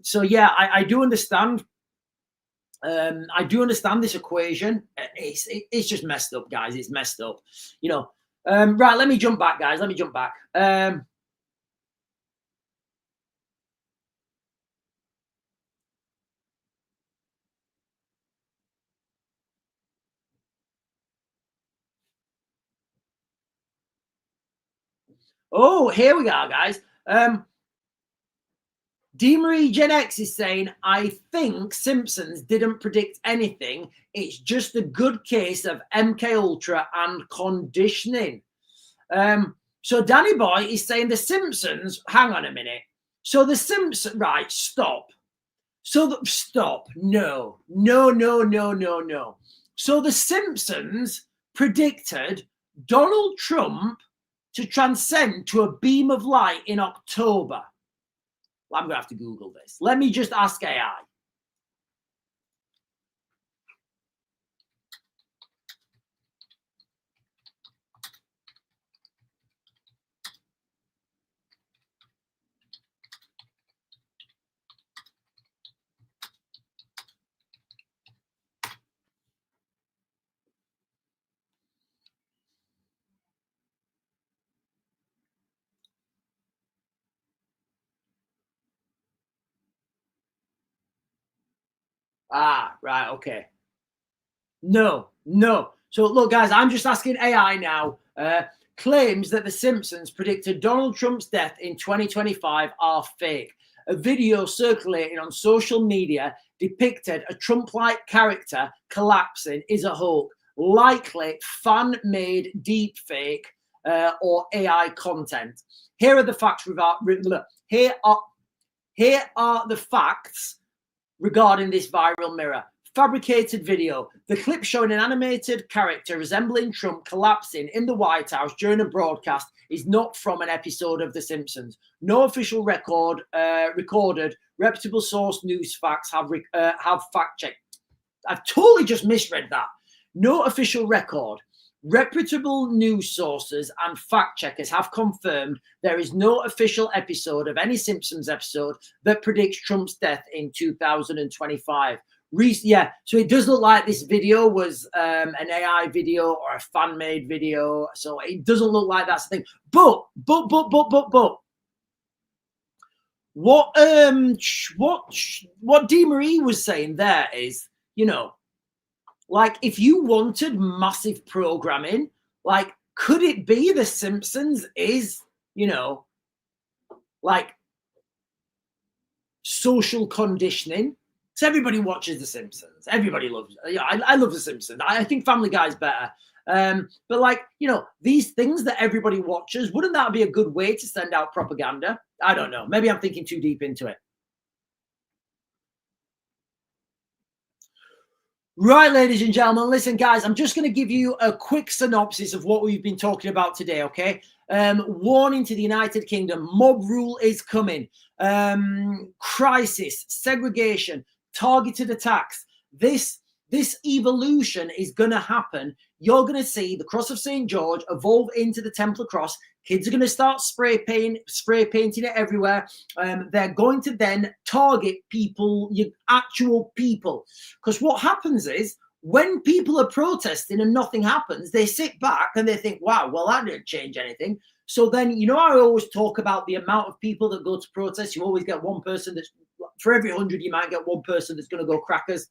So yeah, I do understand. I do understand this equation. It's just messed up, guys. It's messed up. You know. Right, let me jump back, guys. Let me jump back. Oh, here we are, guys. D-Marie Gen X is saying, I think Simpsons didn't predict anything. It's just a good case of MK Ultra and conditioning. So Danny Boy is saying the Simpsons, hang on a minute. So the Simpsons, right, stop. Stop. No. So the Simpsons predicted Donald Trump to transcend to a beam of light in October. I'm going to have to Google this. Let me just ask AI. Ah, right, okay. No. So look, guys, I'm just asking AI now. Claims that The Simpsons predicted Donald Trump's death in 2025 are fake. A video circulating on social media depicted a Trump-like character collapsing is a hoax, likely fan-made deep fake or AI content. Here are the facts. Here are the facts regarding this viral mirror. Fabricated video. The clip showing an animated character resembling Trump collapsing in the White House during a broadcast is not from an episode of The Simpsons. No official record recorded. Reputable source news facts have fact checked. I've totally just misread that. No official record. Reputable news sources and fact checkers have confirmed there is no official episode of any Simpsons episode that predicts Trump's death in 2025. Yeah, so it does look like this video was an AI video or a fan-made video. So it doesn't look like that's the thing. But what DeMarie was saying there is, you know, like if you wanted massive programming, like could it be The Simpsons is, you know, like social conditioning? So everybody watches The Simpsons. Everybody loves it. Yeah, I love The Simpsons. I think Family Guy's better. But like, you know, these things that everybody watches, wouldn't that be a good way to send out propaganda? I don't know. Maybe I'm thinking too deep into it. Right, ladies and gentlemen, listen, guys, I'm just going to give you a quick synopsis of what we've been talking about today, okay? Warning to the United Kingdom, mob rule is coming. Crisis, segregation, targeted attacks. This evolution is going to happen. You're going to see the Cross of St. George evolve into the Templar Cross. Kids are going to start spray painting it everywhere. They're going to then target people, actual people. Because what happens is when people are protesting and nothing happens, they sit back and they think, wow, well, that didn't change anything. So then, you know, I always talk about the amount of people that go to protest. You always get one person that's, for every 100, you might get one person that's going to go crackers.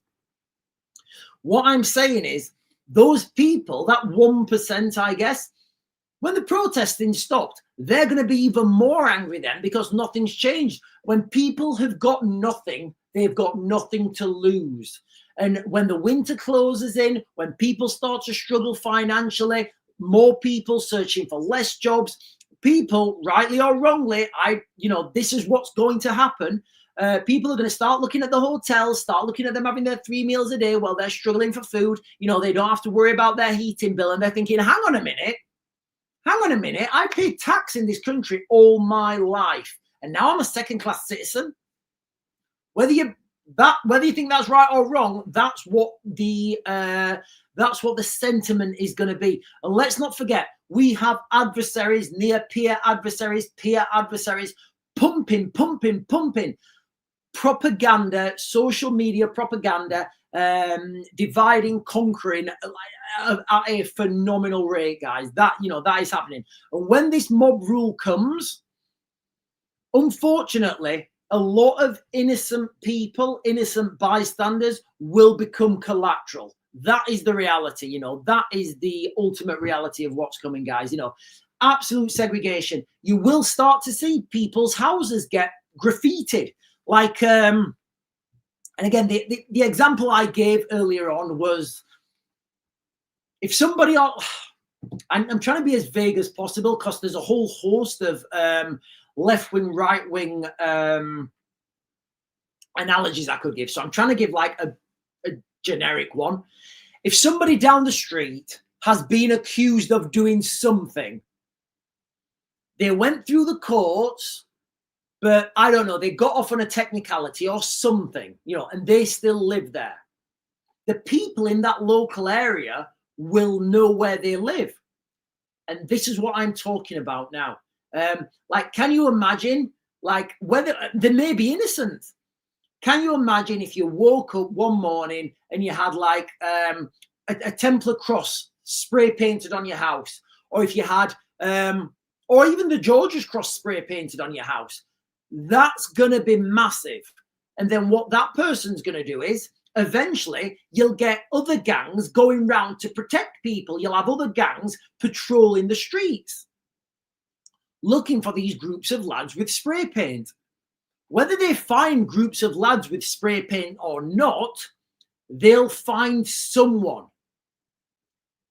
What I'm saying is those people, that 1%, I guess, when the protesting stopped, they're going to be even more angry then because nothing's changed. When people have got nothing, they've got nothing to lose. And when the winter closes in, when people start to struggle financially, more people searching for less jobs, people, rightly or wrongly, this is what's going to happen. People are going to start looking at the hotels, start looking at them having their 3 meals a day while they're struggling for food. You know, they don't have to worry about their heating bill. And they're thinking, hang on a minute, I paid tax in this country all my life. And now I'm a second-class citizen. Whether you think that's right or wrong, that's what the sentiment is going to be. And let's not forget, we have adversaries, peer adversaries, pumping propaganda, social media propaganda, dividing, conquering at a phenomenal rate, guys. That is happening. And when this mob rule comes, unfortunately, a lot of innocent people, innocent bystanders will become collateral. That is the reality, that is the ultimate reality of what's coming, guys. Absolute segregation. You will start to see people's houses get graffitied. Like, and again, the example I gave earlier on was if somebody, I'm trying to be as vague as possible because there's a whole host of left-wing, right-wing analogies I could give. So I'm trying to give like a generic one. If somebody down the street has been accused of doing something, they went through the courts, but I don't know, they got off on a technicality or something, and they still live there. The people in that local area will know where they live. And this is what I'm talking about now. Like, can you imagine, like, whether they may be innocent? Can you imagine if you woke up one morning and you had like a Templar cross spray painted on your house, or if you had, or even the George's cross spray painted on your house? That's going to be massive. And then what that person's going to do is eventually you'll get other gangs going round to protect people. You'll have other gangs patrolling the streets, looking for these groups of lads with spray paint. Whether they find groups of lads with spray paint or not, they'll find someone.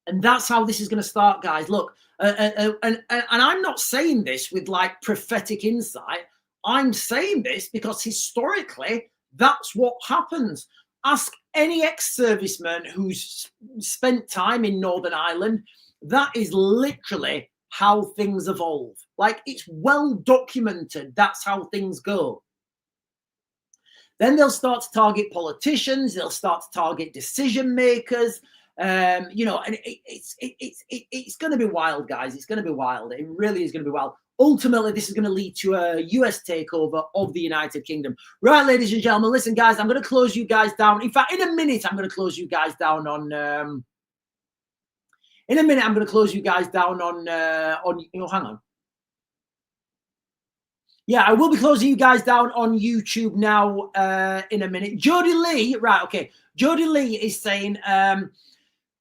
And that's how this is going to start, guys. Look, and I'm not saying this with like prophetic insight. I'm saying this because historically, that's what happens. Ask any ex-serviceman who's spent time in Northern Ireland. That is literally how things evolve. Like, it's well documented. That's how things go. Then they'll start to target politicians. They'll start to target decision makers. You know, and it's going to be wild, guys. It's going to be wild. It really is going to be wild. Ultimately, this is going to lead to a US takeover of the United Kingdom. Right, ladies and gentlemen, listen, guys, I'm going to close you guys down. In fact, in a minute, I'm going to close you guys down on. In a minute, I'm going to close you guys down on. You know, hang on. Yeah, I will be closing you guys down on YouTube now in a minute. Jody Lee, right, okay. Jody Lee is saying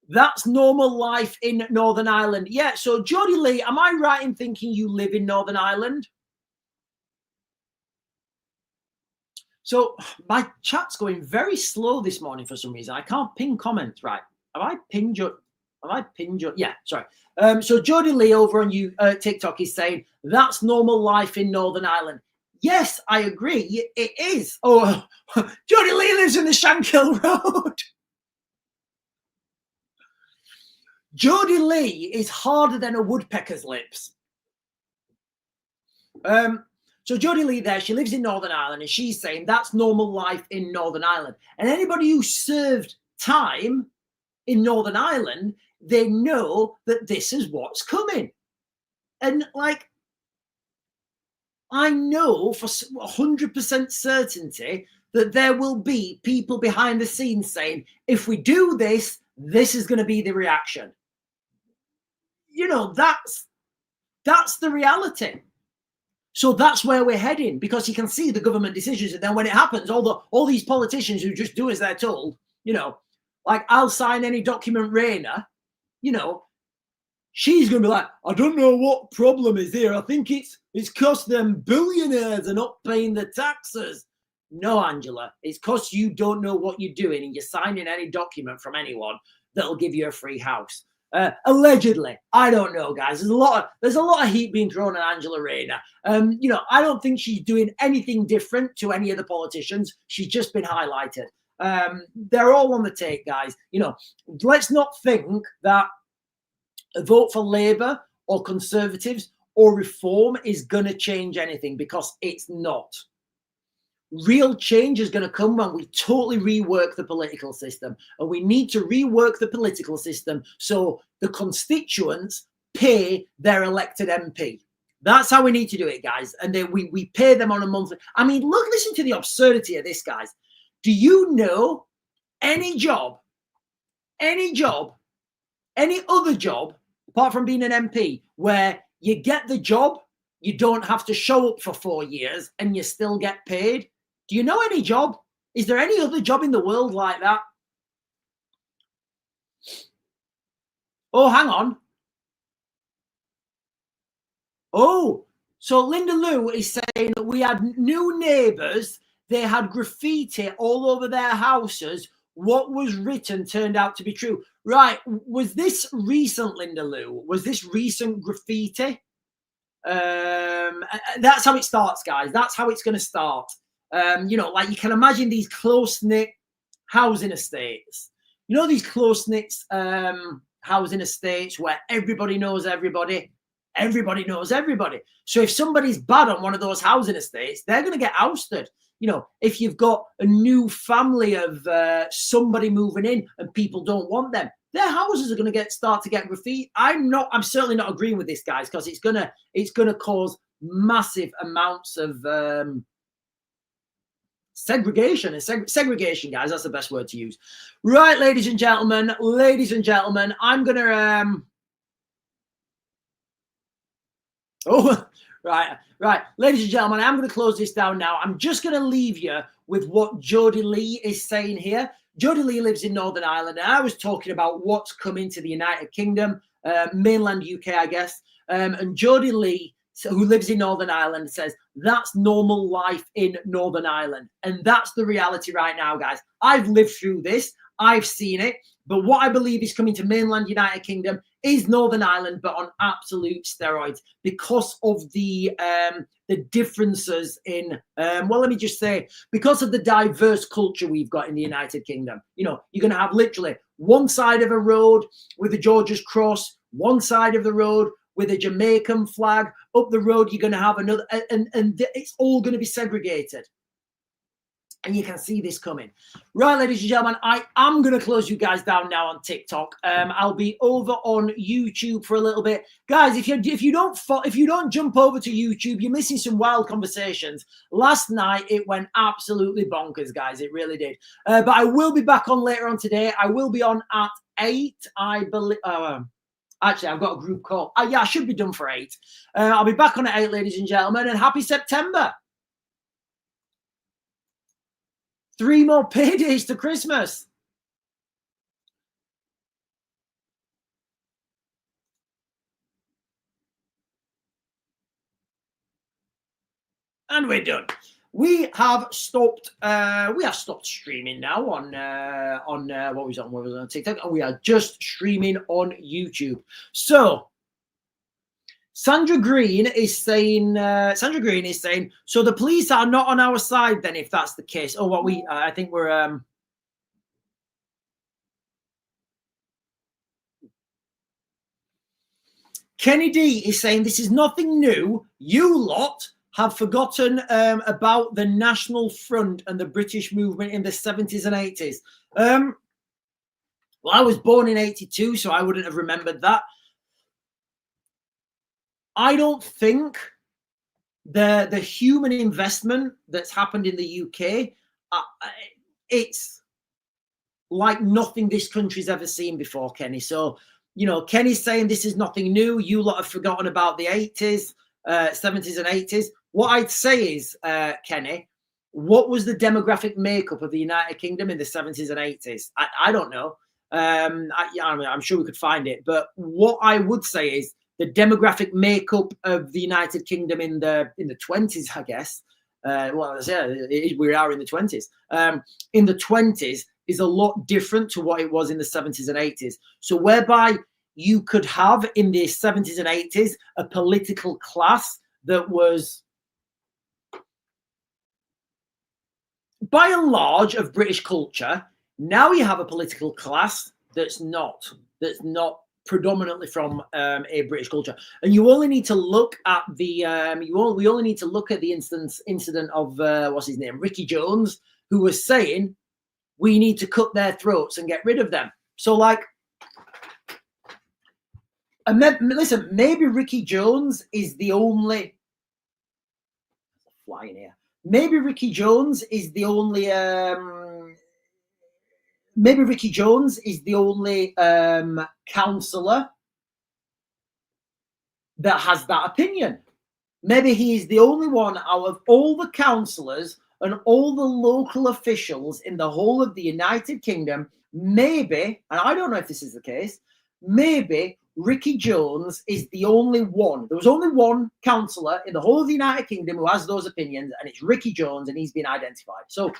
that's normal life in Northern Ireland. Yeah, so Jody Lee, am I right in thinking you live in Northern Ireland? So my chat's going very slow this morning for some reason. I can't pin comments, right? Have I pinned your... Have I pinned your... Yeah, sorry. So Jody Lee over on TikTok is saying, that's normal life in Northern Ireland. Yes, I agree. It is. Oh, Jody Lee lives in the Shankill Road. Jody Lee is harder than a woodpecker's lips. So Jody Lee there, she lives in Northern Ireland, and she's saying that's normal life in Northern Ireland. And anybody who served time in Northern Ireland, they know that this is what's coming. And like, I know for 100% certainty that there will be people behind the scenes saying, if we do this, this is going to be the reaction. You know, that's the reality. So that's where we're heading, because you can see the government decisions. And then when it happens, all these politicians who just do as they're told, you know, like, I'll sign any document, Raina, you know, she's going to be like, I don't know what problem is here. I think it's because them billionaires are not paying the taxes. No, Angela, it's because you don't know what you're doing and you're signing any document from anyone that'll give you a free house. Allegedly, I don't know, guys. There's a lot of heat being thrown at Angela Rayner. You know, I don't think she's doing anything different to any of the politicians. She's just been highlighted. They're all on the take, guys. You know, let's not think that a vote for Labour or Conservatives or Reform is going to change anything, because it's not. Real change is going to come when we totally rework the political system. And we need to rework the political system so the constituents pay their elected MP. That's how we need to do it, guys. And then we pay them on a monthly. I mean, listen to the absurdity of this, guys. Do you know any other job, apart from being an MP, where you get the job, you don't have to show up for 4 years, and you still get paid? Do you know any job? Is there any other job in the world like that? Oh, hang on. Oh, so Linda Lou is saying that we had new neighbours. They had graffiti all over their houses. What was written turned out to be true. Right. Was this recent, Linda Lou? Was this recent graffiti? That's how it starts, guys. That's how it's going to start. You know, like, you can imagine these close-knit housing estates. You know, these close-knit housing estates where everybody knows everybody. Everybody knows everybody. So if somebody's bad on one of those housing estates, they're going to get ousted. You know, if you've got a new family of somebody moving in and people don't want them, their houses are going to start to get graffiti. I'm certainly not agreeing with this, guys, because it's gonna cause massive amounts of segregation. And segregation, guys, that's the best word to use. Right, ladies and gentlemen, I'm gonna right, ladies and gentlemen, I'm going to close this down now. I'm just going to leave you with what Jody Lee is saying here. Jodie Lee lives in Northern Ireland, and I was talking about what's coming to the United Kingdom, mainland UK, I guess. And Jodie Lee, who lives in Northern Ireland, says that's normal life in Northern Ireland. And that's the reality right now, guys. I've lived through this. I've seen it. But what I believe is coming to mainland United Kingdom is Northern Ireland, but on absolute steroids because of the differences in, well, let me just say, because of the diverse culture we've got in the United Kingdom. You know, you're going to have literally one side of a road with a George's cross, one side of the road with a Jamaican flag. Up the road, you're going to have another, and it's all going to be segregated. And you can see this coming. Right, ladies and gentlemen, I am going to close you guys down now on TikTok. I'll be over on YouTube for a little bit. Guys, if you don't jump over to YouTube, you're missing some wild conversations. Last night, it went absolutely bonkers, guys. It really did. But I will be back on later on today. I will be on at 8, I believe. Actually, I've got a group call. Yeah, I should be done for 8. I'll be back on at 8, ladies and gentlemen, and happy September. 3 more paydays to Christmas. And we're done. We have stopped streaming now on what was on TikTok, and we are just streaming on YouTube. So Sandra Green is saying, so the police are not on our side then, if that's the case. Oh, what I think we're, Kenny D is saying, this is nothing new. You lot have forgotten about the National Front and the British movement in the 70s and 80s. Well, I was born in 82, so I wouldn't have remembered that. I don't think the human investment that's happened in the UK, it's like nothing this country's ever seen before, Kenny. So, you know, Kenny's saying this is nothing new. You lot have forgotten about the 80s, 70s and 80s. What I'd say is, Kenny, what was the demographic makeup of the United Kingdom in the 70s and 80s? I don't know. I'm sure we could find it. But what I would say is, the demographic makeup of the United Kingdom in the 20s, I guess. Well, yeah, we are in the 20s. In the 20s is a lot different to what it was in the 70s and 80s. So whereby you could have in the 70s and 80s a political class that was, by and large, of British culture. Now you have a political class that's not predominantly from a British culture, and you only need to look at the we only need to look at the incident of what's his name, Ricky Jones, who was saying we need to cut their throats and get rid of them. So, like, listen, maybe Ricky Jones is the only flying here. Maybe Ricky Jones is the only councillor that has that opinion. Maybe he is the only one out of all the councillors and all the local officials in the whole of the United Kingdom. Maybe, and I don't know if this is the case, maybe Ricky Jones is the only one. There was only one councillor in the whole of the United Kingdom who has those opinions, and it's Ricky Jones, and he's been identified. So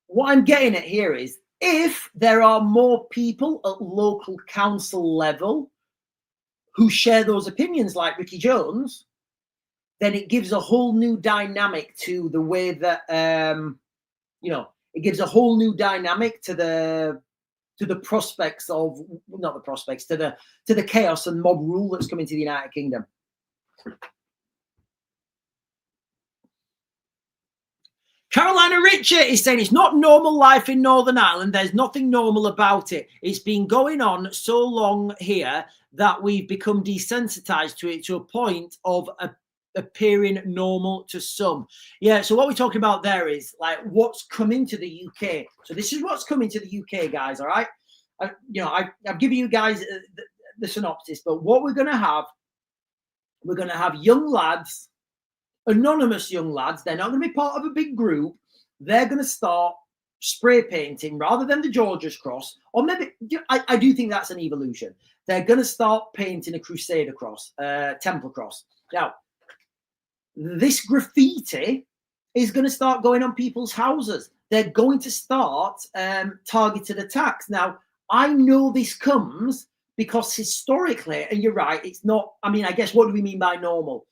what I'm getting at here is, if there are more people at local council level who share those opinions like Ricky Jones, then it gives a whole new dynamic to the way that, it gives a whole new dynamic to the prospects of, not the prospects, to the chaos and mob rule that's coming to the United Kingdom. Carolina Richard is saying it's not normal life in Northern Ireland. There's nothing normal about it. It's been going on so long here that we've become desensitized to it to a point of appearing normal to some. Yeah, so what we're talking about there is like what's coming to the UK. So this is what's coming to the UK, guys, all right? I've given you guys the synopsis, but what we're going to have young lads, anonymous young lads. They're not going to be part of a big group. They're going to start spray painting rather than the George's cross, or maybe I do think that's an evolution. They're going to start painting a Crusader cross, Templar cross. Now, this graffiti is going to start going on people's houses. They're going to start targeted attacks. Now, I know this comes because historically, and you're right, it's not, I mean, I guess, what do we mean by normal?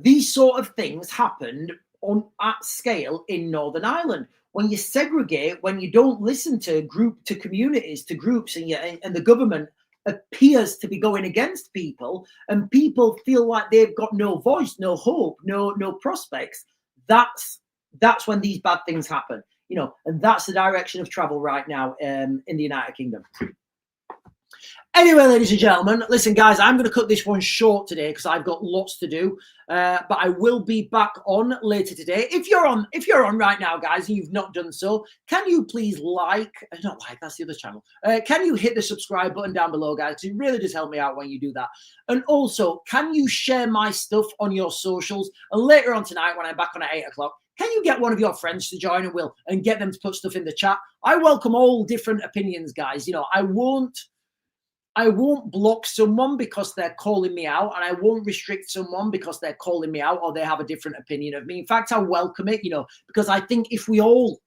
These sort of things happened at scale in Northern Ireland. When you segregate, when you don't listen to communities, to groups, and the government appears to be going against people, and people feel like they've got no voice, no hope, no prospects, that's when these bad things happen, you know, and that's the direction of travel right now in the United Kingdom. Anyway, ladies and gentlemen, listen, guys, I'm going to cut this one short today because I've got lots to do. But I will be back on later today. If you're on right now, guys, and you've not done so, can you please that's the other channel. Can you hit the subscribe button down below, guys? Because it really does help me out when you do that. And also, can you share my stuff on your socials? And later on tonight, when I'm back on at 8 o'clock, can you get one of your friends to join and get them to put stuff in the chat? I welcome all different opinions, guys. You know, I won't block someone because they're calling me out, and I won't restrict someone because they're calling me out or they have a different opinion of me. In fact, I welcome it, you know, because I think if we all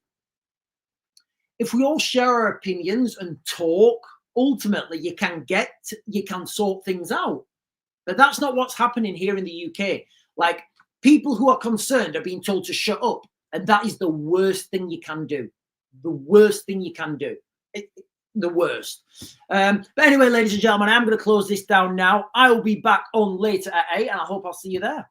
share our opinions and talk, ultimately you can sort things out. But that's not what's happening here in the UK. Like, people who are concerned are being told to shut up, and that is the worst thing you can do. The worst thing you can do. The worst. But anyway, ladies and gentlemen, I'm going to close this down now. I will be back on later at 8, and I hope I'll see you there.